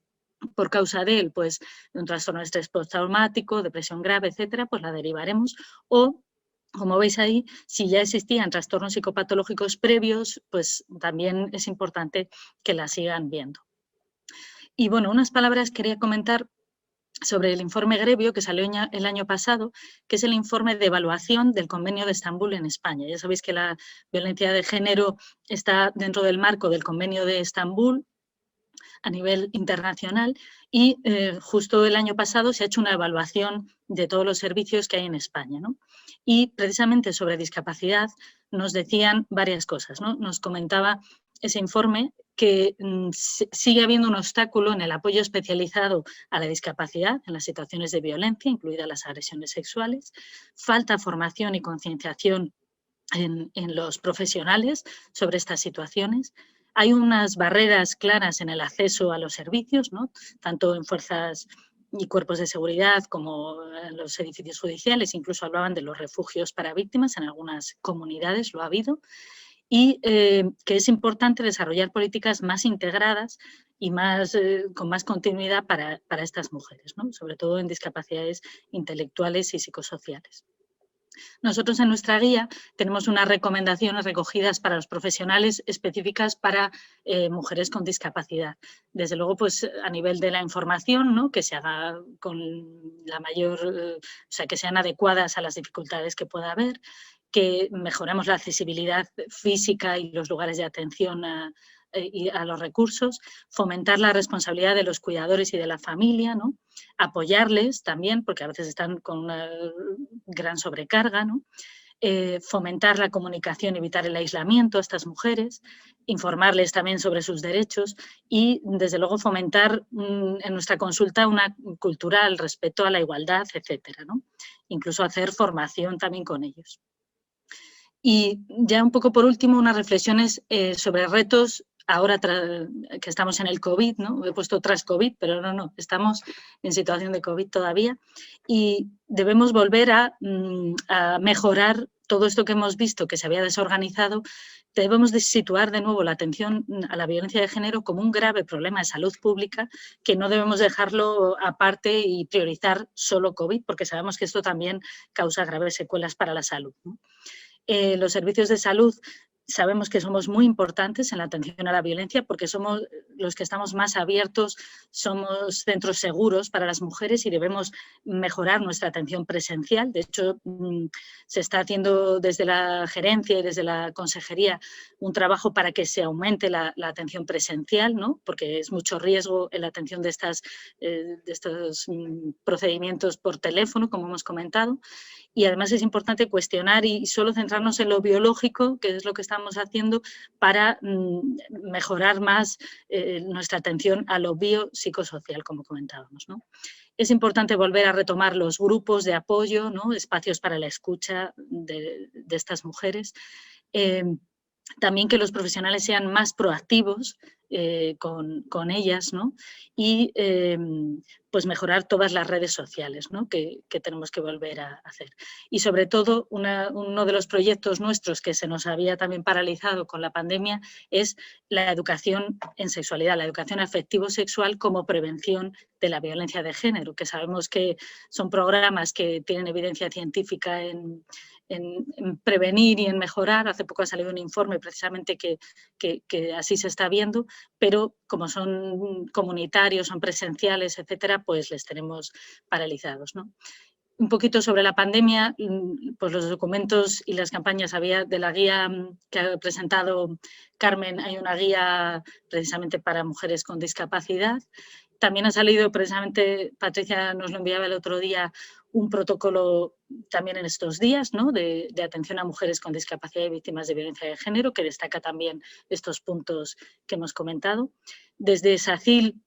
por causa de él pues un trastorno de estrés postraumático, depresión grave, etcétera, pues la derivaremos. O, como veis ahí, si ya existían trastornos psicopatológicos previos, pues también es importante que la sigan viendo. Y bueno, unas palabras quería comentar sobre el informe Grevio que salió el año pasado, que es el informe de evaluación del Convenio de Estambul en España. Ya sabéis que la violencia de género está dentro del marco del Convenio de Estambul a nivel internacional y justo el año pasado se ha hecho una evaluación de todos los servicios que hay en España, ¿no? Y precisamente sobre discapacidad nos decían varias cosas, ¿no? Nos comentaba ese informe que sigue habiendo un obstáculo en el apoyo especializado a la discapacidad en las situaciones de violencia, incluidas las agresiones sexuales, falta formación y concienciación en los profesionales sobre estas situaciones. Hay unas barreras claras en el acceso a los servicios, ¿no? Tanto en fuerzas y cuerpos de seguridad como en los edificios judiciales, incluso hablaban de los refugios para víctimas, en algunas comunidades lo ha habido, y que es importante desarrollar políticas más integradas y con más continuidad para estas mujeres, ¿no? Sobre todo en discapacidades intelectuales y psicosociales. Nosotros en nuestra guía tenemos unas recomendaciones recogidas para los profesionales específicas para mujeres con discapacidad. Desde luego, pues a nivel de la información, ¿no? Que se haga con la mayor, o sea, que sean adecuadas a las dificultades que pueda haber, que mejoremos la accesibilidad física y los lugares de atención a los recursos, fomentar la responsabilidad de los cuidadores y de la familia, ¿no? Apoyarles también, porque a veces están con una gran sobrecarga, ¿no? Fomentar la comunicación, evitar el aislamiento a estas mujeres, informarles también sobre sus derechos y, desde luego, fomentar en nuestra consulta una cultura al respeto a la igualdad, etcétera, ¿no? Incluso hacer formación también con ellos. Y ya un poco por último, unas reflexiones sobre retos ahora que estamos en el COVID, ¿no? He puesto tras COVID, pero no, estamos en situación de COVID todavía y debemos volver a mejorar todo esto que hemos visto que se había desorganizado. Debemos de situar de nuevo la atención a la violencia de género como un grave problema de salud pública que no debemos dejarlo aparte y priorizar solo COVID, porque sabemos que esto también causa graves secuelas para la salud, ¿no? Los servicios de salud Sabemos que somos muy importantes en la atención a la violencia porque somos los que estamos más abiertos, somos centros seguros para las mujeres y debemos mejorar nuestra atención presencial. De hecho, se está haciendo desde la gerencia y desde la consejería un trabajo para que se aumente la atención presencial, ¿no? Porque es mucho riesgo en la atención de estos procedimientos por teléfono, como hemos comentado. Y además es importante cuestionar y solo centrarnos en lo biológico, que es lo que estamos haciendo, para mejorar más nuestra atención a lo biopsicosocial, como comentábamos, ¿no? Es importante volver a retomar los grupos de apoyo, ¿no? Espacios para la escucha de estas mujeres. También que los profesionales sean más proactivos con ellas, ¿no? Y pues mejorar todas las redes sociales, ¿no? que tenemos que volver a hacer. Y sobre todo, uno de los proyectos nuestros que se nos había también paralizado con la pandemia es la educación en sexualidad, la educación afectivo-sexual como prevención de la violencia de género, que sabemos que son programas que tienen evidencia científica en prevenir y en mejorar. Hace poco ha salido un informe precisamente que así se está viendo, pero como son comunitarios, son presenciales, etcétera, pues les tenemos paralizados, ¿no? Un poquito sobre la pandemia, pues los documentos y las campañas de la guía que ha presentado Carmen, hay una guía precisamente para mujeres con discapacidad. También ha salido precisamente, Patricia nos lo enviaba el otro día, un protocolo también en estos días, ¿no? de atención a mujeres con discapacidad y víctimas de violencia de género, que destaca también estos puntos que hemos comentado. Desde SACIL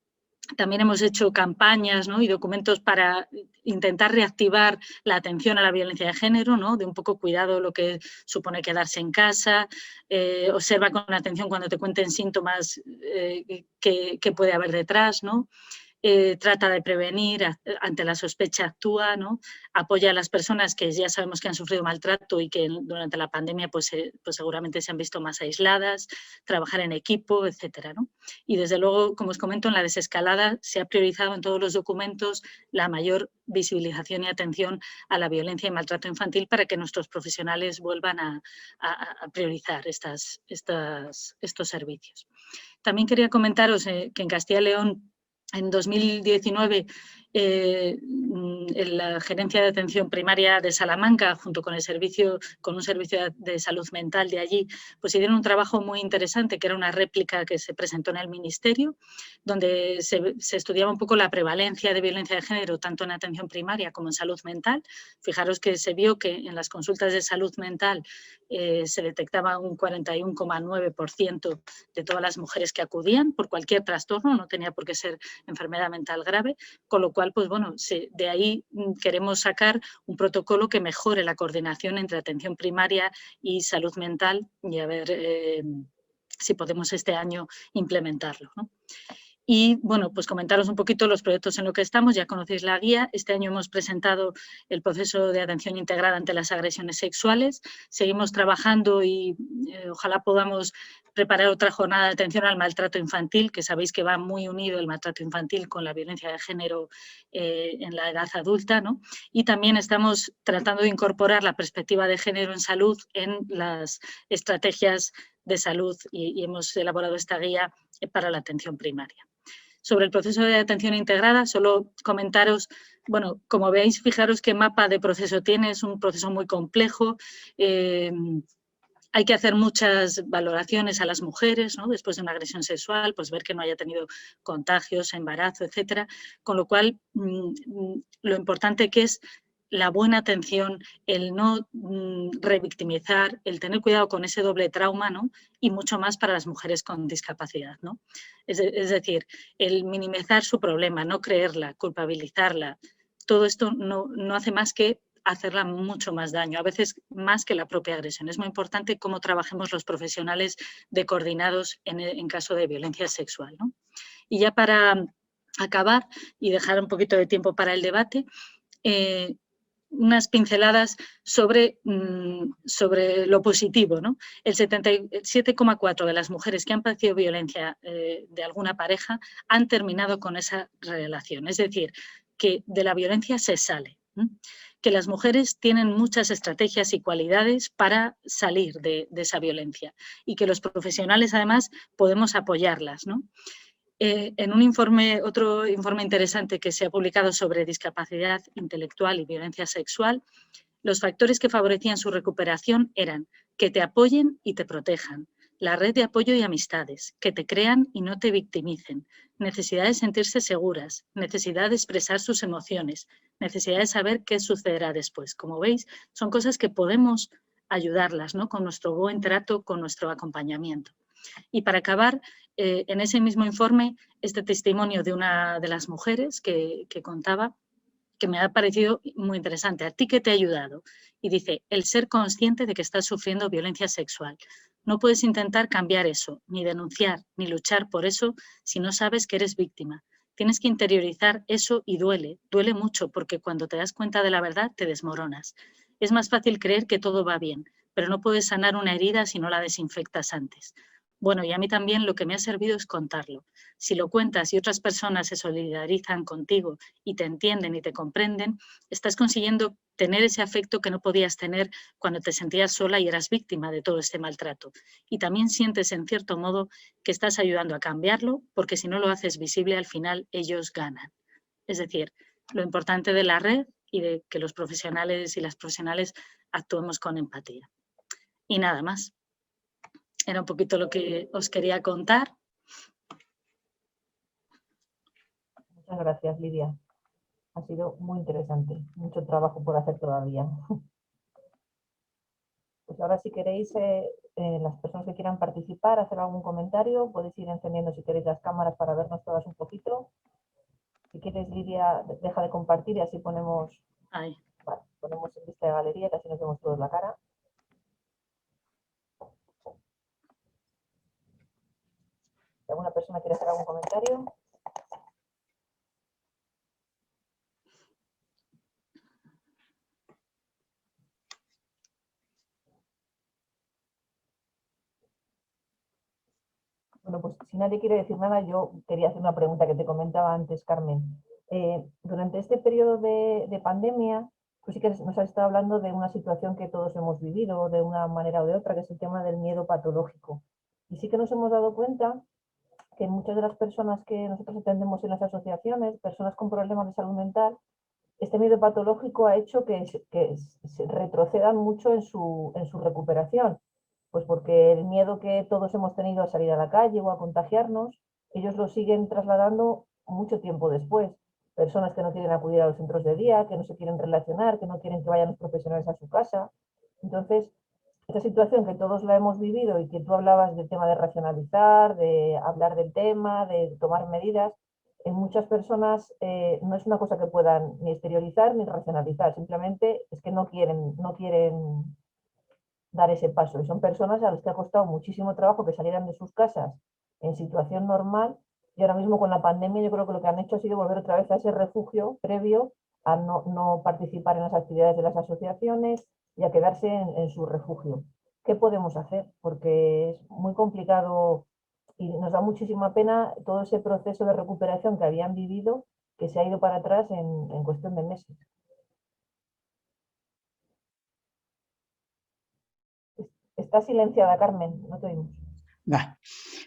también hemos hecho campañas, ¿no? y documentos para intentar reactivar la atención a la violencia de género, ¿no? de un poco cuidado lo que supone quedarse en casa, observa con atención cuando te cuenten síntomas que puede haber detrás, ¿no? Trata de prevenir, ante la sospecha actúa, ¿no? Apoya a las personas que ya sabemos que han sufrido maltrato y que durante la pandemia pues seguramente se han visto más aisladas, trabajar en equipo, etcétera, ¿no? Y desde luego, como os comento, en la desescalada se ha priorizado en todos los documentos la mayor visibilización y atención a la violencia y maltrato infantil para que nuestros profesionales vuelvan a priorizar estos servicios. También quería comentaros que en Castilla y León en 2019, la Gerencia de Atención Primaria de Salamanca, junto con un servicio de salud mental de allí, pues hicieron un trabajo muy interesante, que era una réplica que se presentó en el Ministerio, donde se estudiaba un poco la prevalencia de violencia de género, tanto en atención primaria como en salud mental. Fijaros que se vio que en las consultas de salud mental se detectaba un 41,9% de todas las mujeres que acudían por cualquier trastorno, no tenía por qué ser enfermedad mental grave, con lo cual, pues bueno, de ahí queremos sacar un protocolo que mejore la coordinación entre atención primaria y salud mental y a ver si podemos este año implementarlo, ¿no? Y, bueno, pues comentaros un poquito los proyectos en los que estamos. Ya conocéis la guía. Este año hemos presentado el proceso de atención integrada ante las agresiones sexuales. Seguimos trabajando y ojalá podamos preparar otra jornada de atención al maltrato infantil, que sabéis que va muy unido el maltrato infantil con la violencia de género en la edad adulta, ¿no? Y también estamos tratando de incorporar la perspectiva de género en salud en las estrategias de salud y hemos elaborado esta guía para la atención primaria. Sobre el proceso de atención integrada, solo comentaros, bueno, como veis, fijaros qué mapa de proceso tiene, es un proceso muy complejo. Hay que hacer muchas valoraciones a las mujeres, ¿no? Después de una agresión sexual, pues ver que no haya tenido contagios, embarazo, etcétera. Con lo cual, lo importante que es la buena atención, el no revictimizar, el tener cuidado con ese doble trauma, ¿no? Y mucho más para las mujeres con discapacidad, ¿no? Es decir, el minimizar su problema, no creerla, culpabilizarla, todo esto no hace más que hacerla mucho más daño, a veces más que la propia agresión. Es muy importante cómo trabajemos los profesionales de coordinados en caso de violencia sexual, ¿no? Y ya para acabar y dejar un poquito de tiempo para el debate, unas pinceladas sobre lo positivo, ¿no? El 77,4% de las mujeres que han padecido violencia de alguna pareja han terminado con esa relación. Es decir, que de la violencia se sale. que las mujeres tienen muchas estrategias y cualidades para salir de esa violencia y que los profesionales además podemos apoyarlas, ¿no? En un informe, otro informe interesante que se ha publicado sobre discapacidad intelectual y violencia sexual, los factores que favorecían su recuperación eran que te apoyen y te protejan, la red de apoyo y amistades, que te crean y no te victimicen, necesidad de sentirse seguras, necesidad de expresar sus emociones, necesidad de saber qué sucederá después. Como veis, son cosas que podemos ayudarlas, ¿no? Con nuestro buen trato, con nuestro acompañamiento. Y para acabar, en ese mismo informe, este testimonio de una de las mujeres que contaba, que me ha parecido muy interesante. ¿A ti qué te ha ayudado? Y dice, el ser consciente de que estás sufriendo violencia sexual. No puedes intentar cambiar eso, ni denunciar, ni luchar por eso si no sabes que eres víctima. Tienes que interiorizar eso y duele mucho porque cuando te das cuenta de la verdad te desmoronas. Es más fácil creer que todo va bien, pero no puedes sanar una herida si no la desinfectas antes. Bueno, y a mí también lo que me ha servido es contarlo. Si lo cuentas y otras personas se solidarizan contigo y te entienden y te comprenden, estás consiguiendo tener ese afecto que no podías tener cuando te sentías sola y eras víctima de todo este maltrato. Y también sientes, en cierto modo, que estás ayudando a cambiarlo, porque si no lo haces visible, al final ellos ganan. Es decir, lo importante de la red y de que los profesionales y las profesionales actuemos con empatía. Y nada más. Era un poquito lo que os quería contar. Muchas gracias, Lidia. Ha sido muy interesante. Mucho trabajo por hacer todavía. Pues ahora si queréis, las personas que quieran participar, hacer algún comentario, podéis ir encendiendo si queréis las cámaras para vernos todas un poquito. Si quieres, Lidia, deja de compartir y así ponemos, Ahí. vale, ponemos en lista de galería y así nos vemos todos la cara. Si alguna persona quiere hacer algún comentario. Bueno, pues si nadie quiere decir nada, yo quería hacer una pregunta que te comentaba antes, Carmen. Durante este periodo de pandemia, tú sí que nos has estado hablando de una situación que todos hemos vivido de una manera o de otra, que es el tema del miedo patológico. Y sí que nos hemos dado cuenta que muchas de las personas que nosotros atendemos en las asociaciones, personas con problemas de salud mental, este miedo patológico ha hecho que se retrocedan mucho en su recuperación. Pues porque el miedo que todos hemos tenido a salir a la calle o a contagiarnos, ellos lo siguen trasladando mucho tiempo después. Personas que no quieren acudir a los centros de día, que no se quieren relacionar, que no quieren que vayan los profesionales a su casa. Entonces, esta situación que todos la hemos vivido y que tú hablabas del tema de racionalizar, de hablar del tema, de tomar medidas, en muchas personas no es una cosa que puedan ni exteriorizar ni racionalizar, simplemente es que no quieren dar ese paso. Y son personas a las que ha costado muchísimo trabajo que salieran de sus casas en situación normal y ahora mismo con la pandemia yo creo que lo que han hecho ha sido volver otra vez a ese refugio previo a no participar en las actividades de las asociaciones y a quedarse en su refugio. ¿Qué podemos hacer? Porque es muy complicado y nos da muchísima pena todo ese proceso de recuperación que habían vivido que se ha ido para atrás en cuestión de meses. Está silenciada, Carmen, no te oímos.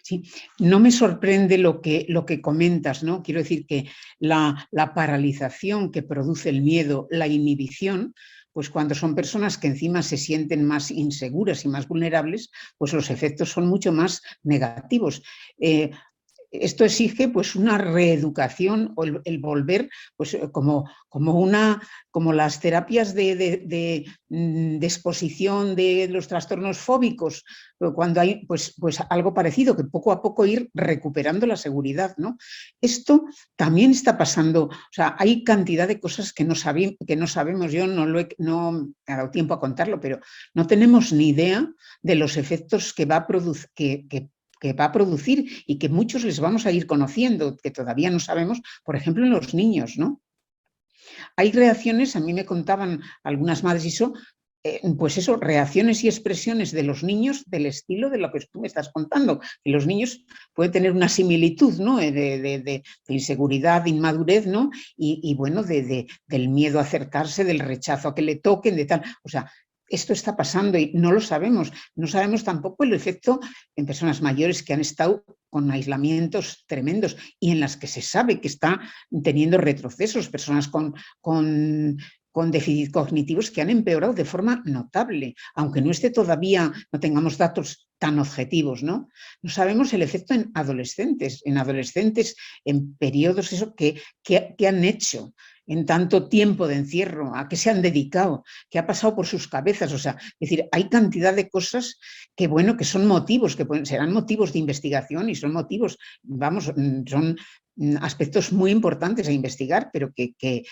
Sí, no me sorprende lo que comentas, ¿no? Quiero decir que la paralización que produce el miedo, la inhibición, pues cuando son personas que encima se sienten más inseguras y más vulnerables, pues los efectos son mucho más negativos. Esto exige pues una reeducación o el volver pues como las terapias de exposición de los trastornos fóbicos, cuando hay pues algo parecido, que poco a poco ir recuperando la seguridad, ¿no? Esto también está pasando, o sea, hay cantidad de cosas que no sabemos, yo no me he dado tiempo a contarlo, pero no tenemos ni idea de los efectos que va a producir, que va a producir y que muchos les vamos a ir conociendo, que todavía no sabemos, por ejemplo, en los niños, ¿no? Hay reacciones, a mí me contaban algunas madres y eso, pues eso, reacciones y expresiones de los niños del estilo de lo que tú me estás contando. Que los niños pueden tener una similitud, ¿no? de inseguridad, de inmadurez, ¿no? Y bueno, del miedo a acercarse, del rechazo a que le toquen, de tal. O sea, esto está pasando y no lo sabemos. No sabemos tampoco el efecto en personas mayores que han estado con aislamientos tremendos y en las que se sabe que está teniendo retrocesos, personas con déficit cognitivos que han empeorado de forma notable, aunque no esté todavía, no tengamos datos tan objetivos, ¿no? No sabemos el efecto en adolescentes en periodos eso, que han hecho en tanto tiempo de encierro, a qué se han dedicado, qué ha pasado por sus cabezas. O sea, es decir, hay cantidad de cosas que, bueno, que son motivos, serán motivos de investigación y son motivos, vamos, son aspectos muy importantes a investigar, pero que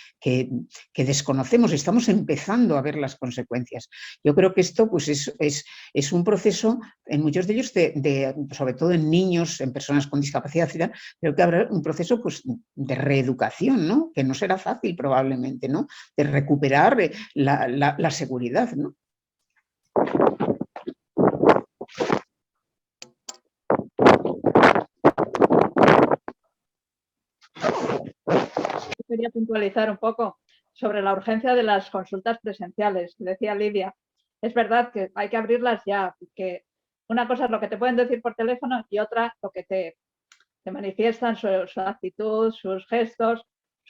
desconocemos, estamos empezando a ver las consecuencias. Yo creo que esto pues, es un proceso, en muchos de ellos, sobre todo en niños, en personas con discapacidad, creo que habrá un proceso pues, de reeducación, ¿no? Que no será fácil probablemente, ¿no? De recuperar la seguridad, ¿no? Quería puntualizar un poco sobre la urgencia de las consultas presenciales, que decía Lidia. Es verdad que hay que abrirlas ya, porque una cosa es lo que te pueden decir por teléfono y otra lo que te manifiestan, su actitud, sus gestos,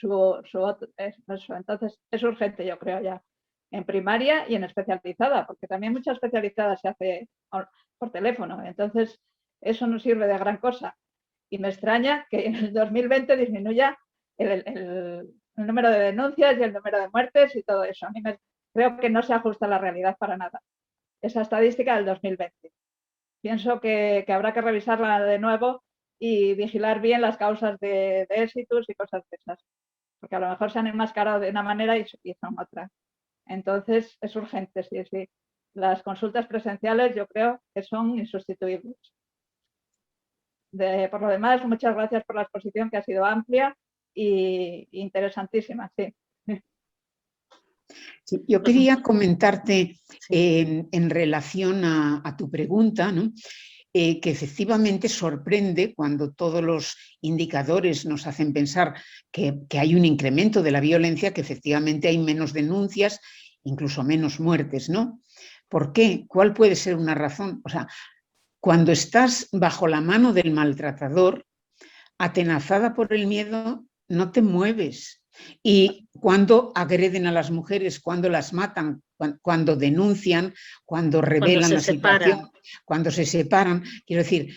entonces es urgente, yo creo, ya en primaria y en especializada, porque también mucha especializada se hace por teléfono, entonces eso no sirve de gran cosa. Y me extraña que en el 2020 disminuya el número de denuncias y el número de muertes y todo eso. A mí creo que no se ajusta a la realidad para nada, esa estadística del 2020. Pienso que habrá que revisarla de nuevo y vigilar bien las causas de éxitos y cosas de esas, porque a lo mejor se han enmascarado de una manera y son otra. Entonces es urgente, sí. Las consultas presenciales yo creo que son insustituibles. Por lo demás, muchas gracias por la exposición, que ha sido amplia e interesantísima, sí. Sí, yo quería comentarte en relación a tu pregunta, ¿no? Que efectivamente sorprende cuando todos los indicadores nos hacen pensar que hay un incremento de la violencia, que efectivamente hay menos denuncias, incluso menos muertes, ¿no? ¿Por qué? ¿Cuál puede ser una razón? O sea, cuando estás bajo la mano del maltratador, atenazada por el miedo, no te mueves. Y cuando agreden a las mujeres, cuando las matan, cuando denuncian, cuando revelan la situación, cuando se separan, quiero decir,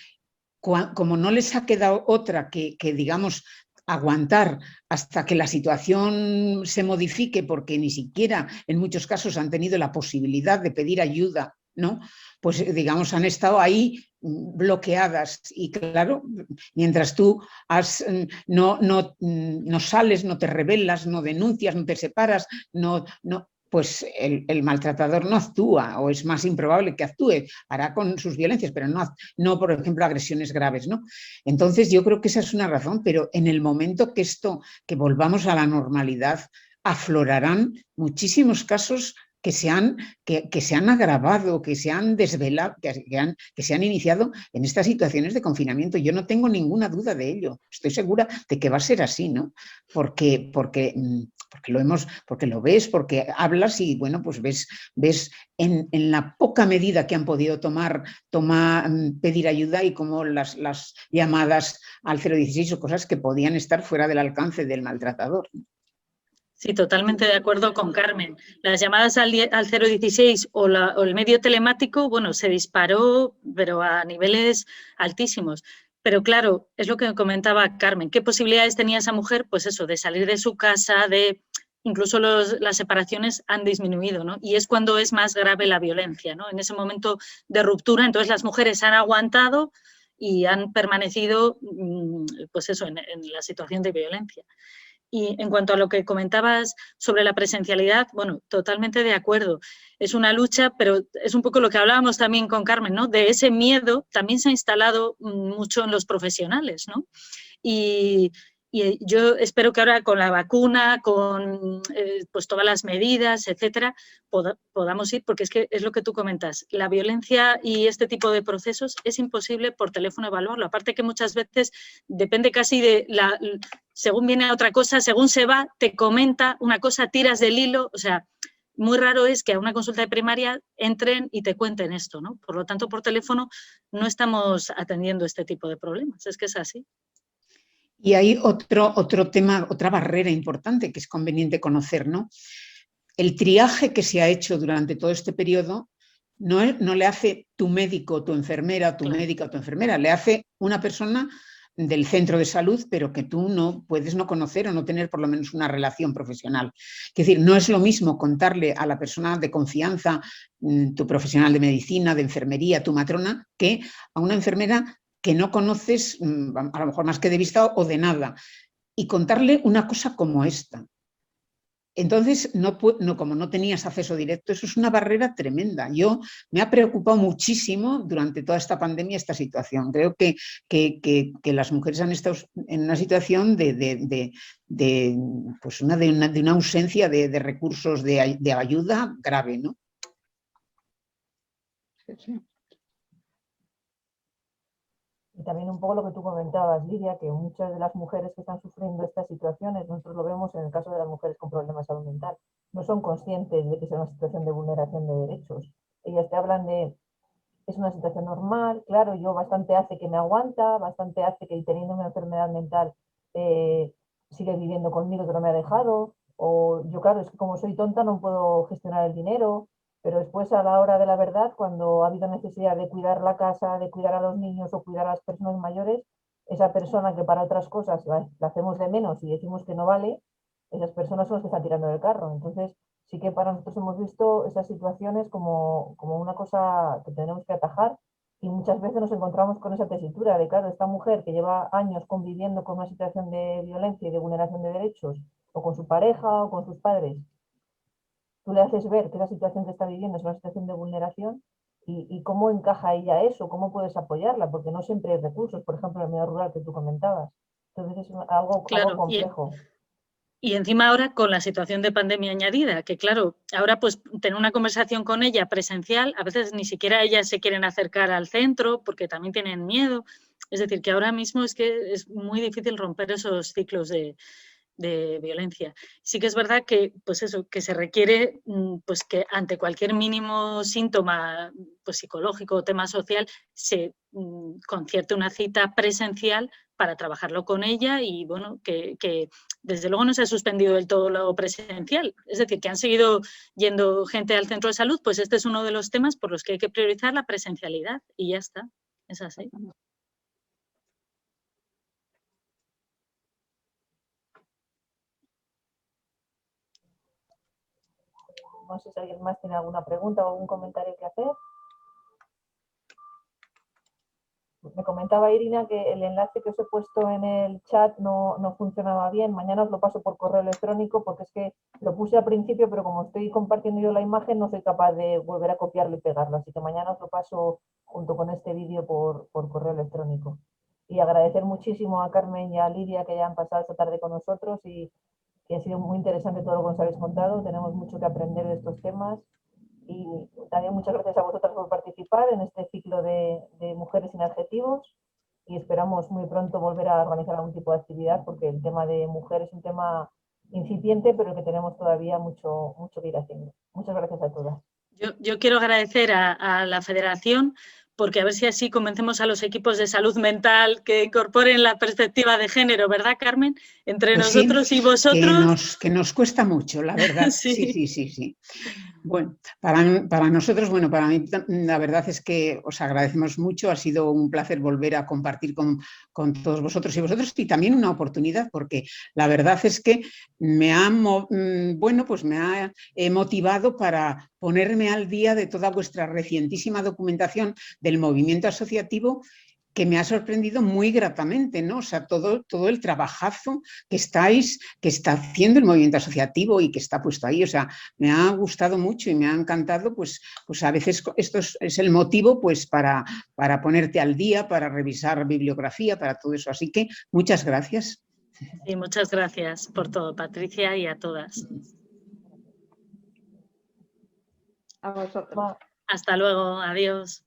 como no les ha quedado otra que digamos, aguantar hasta que la situación se modifique, porque ni siquiera en muchos casos han tenido la posibilidad de pedir ayuda, ¿no? Pues digamos han estado ahí bloqueadas y claro, mientras tú no sales, no te rebelas, no denuncias, no te separas, pues el maltratador no actúa, o es más improbable que actúe, hará con sus violencias, pero no por ejemplo, agresiones graves, ¿no? Entonces yo creo que esa es una razón, pero en el momento que volvamos a la normalidad, aflorarán muchísimos casos que se han agravado, que se han desvelado, que se han iniciado en estas situaciones de confinamiento. Yo no tengo ninguna duda de ello. Estoy segura de que va a ser así, ¿no? Porque lo ves, porque hablas y, bueno, pues ves en la poca medida que han podido pedir ayuda y como las llamadas al 016 o cosas que podían estar fuera del alcance del maltratador. Sí, totalmente de acuerdo con Carmen. Las llamadas al 016 o el medio telemático, bueno, se disparó, pero a niveles altísimos. Pero claro, es lo que comentaba Carmen. ¿Qué posibilidades tenía esa mujer? Pues eso, de salir de su casa, incluso las separaciones han disminuido, ¿no? Y es cuando es más grave la violencia, ¿no? En ese momento de ruptura, entonces las mujeres han aguantado y han permanecido, pues eso, en la situación de violencia. Y en cuanto a lo que comentabas sobre la presencialidad, bueno, totalmente de acuerdo. Es una lucha, pero es un poco lo que hablábamos también con Carmen, ¿no? De ese miedo también se ha instalado mucho en los profesionales, ¿no? Y y yo espero que ahora con la vacuna, con pues todas las medidas, etcétera, podamos ir, porque es que es lo que tú comentas, la violencia y este tipo de procesos es imposible por teléfono evaluarlo. Aparte que muchas veces depende casi de según viene otra cosa, según se va, te comenta una cosa, tiras del hilo, o sea, muy raro es que a una consulta de primaria entren y te cuenten esto, ¿no? Por lo tanto, por teléfono no estamos atendiendo este tipo de problemas, es que es así. Y hay otro tema, otra barrera importante que es conveniente conocer, ¿no? El triaje que se ha hecho durante todo este periodo no le hace tu médico, tu enfermera, tu médica o tu enfermera, le hace una persona del centro de salud, pero que tú no puedes no conocer o no tener por lo menos una relación profesional. Es decir, no es lo mismo contarle a la persona de confianza, tu profesional de medicina, de enfermería, tu matrona, que a una enfermera que no conoces, a lo mejor más que de vista o de nada, y contarle una cosa como esta. Entonces, como no tenías acceso directo, eso es una barrera tremenda. Me ha preocupado muchísimo durante toda esta pandemia esta situación. Creo que las mujeres han estado en una situación de una ausencia de recursos de ayuda grave, ¿no? Sí. Y también un poco lo que tú comentabas, Lidia, que muchas de las mujeres que están sufriendo estas situaciones, nosotros lo vemos en el caso de las mujeres con problemas de salud mental, no son conscientes de que es una situación de vulneración de derechos. Ellas te hablan de, es una situación normal, claro, yo bastante hace que me aguanta, bastante hace que teniendo una enfermedad mental sigue viviendo conmigo que no me ha dejado, o yo claro, es que como soy tonta no puedo gestionar el dinero, pero después a la hora de la verdad, cuando ha habido necesidad de cuidar la casa, de cuidar a los niños o cuidar a las personas mayores, esa persona que para otras cosas la hacemos de menos y decimos que no vale, esas personas son las que están tirando del carro. Entonces, sí que para nosotros hemos visto esas situaciones como una cosa que tenemos que atajar y muchas veces nos encontramos con esa tesitura de, claro, esta mujer que lleva años conviviendo con una situación de violencia y de vulneración de derechos, o con su pareja o con sus padres, tú le haces ver que la situación que está viviendo es una situación de vulneración y cómo encaja ella eso, cómo puedes apoyarla, porque no siempre hay recursos, por ejemplo, en el medio rural que tú comentabas. Entonces es algo complejo. Y encima ahora con la situación de pandemia añadida, que claro, ahora pues tener una conversación con ella presencial, a veces ni siquiera ellas se quieren acercar al centro porque también tienen miedo. Es decir, que ahora mismo es que es muy difícil romper esos ciclos de violencia. Sí que es verdad que, pues eso, que se requiere pues que ante cualquier mínimo síntoma pues psicológico o tema social se concierte una cita presencial para trabajarlo con ella y bueno, que desde luego no se ha suspendido del todo lo presencial. Es decir, que han seguido yendo gente al centro de salud, pues este es uno de los temas por los que hay que priorizar la presencialidad y ya está, es así. No sé si alguien más tiene alguna pregunta o algún comentario que hacer. Me comentaba Irina que el enlace que os he puesto en el chat no funcionaba bien. Mañana os lo paso por correo electrónico porque es que lo puse al principio, pero como estoy compartiendo yo la imagen no soy capaz de volver a copiarlo y pegarlo. Así que mañana os lo paso junto con este vídeo por correo electrónico. Y agradecer muchísimo a Carmen y a Lidia que hayan pasado esta tarde con nosotros y que ha sido muy interesante todo lo que nos habéis contado. Tenemos mucho que aprender de estos temas. Y también muchas gracias a vosotras por participar en este ciclo de Mujeres sin Adjetivos y esperamos muy pronto volver a organizar algún tipo de actividad porque el tema de mujeres es un tema incipiente pero que tenemos todavía mucho que ir haciendo. Muchas gracias a todas. Yo quiero agradecer a la Federación porque a ver si así convencemos a los equipos de salud mental que incorporen la perspectiva de género, ¿verdad, Carmen? Entre pues nosotros sí, y vosotros. Que nos cuesta mucho, la verdad. Sí. Bueno, para nosotros, bueno, para mí la verdad es que os agradecemos mucho, ha sido un placer volver a compartir con todos vosotros y también una oportunidad porque la verdad es que me ha motivado para ponerme al día de toda vuestra recientísima documentación del movimiento asociativo que me ha sorprendido muy gratamente, ¿no? O sea, todo el trabajazo que está haciendo el movimiento asociativo y que está puesto ahí, o sea, me ha gustado mucho y me ha encantado, pues a veces esto es el motivo, pues, para ponerte al día, para revisar bibliografía, para todo eso. Así que muchas gracias. Y muchas gracias por todo, Patricia, y a todas. A vosotros. Hasta luego, adiós.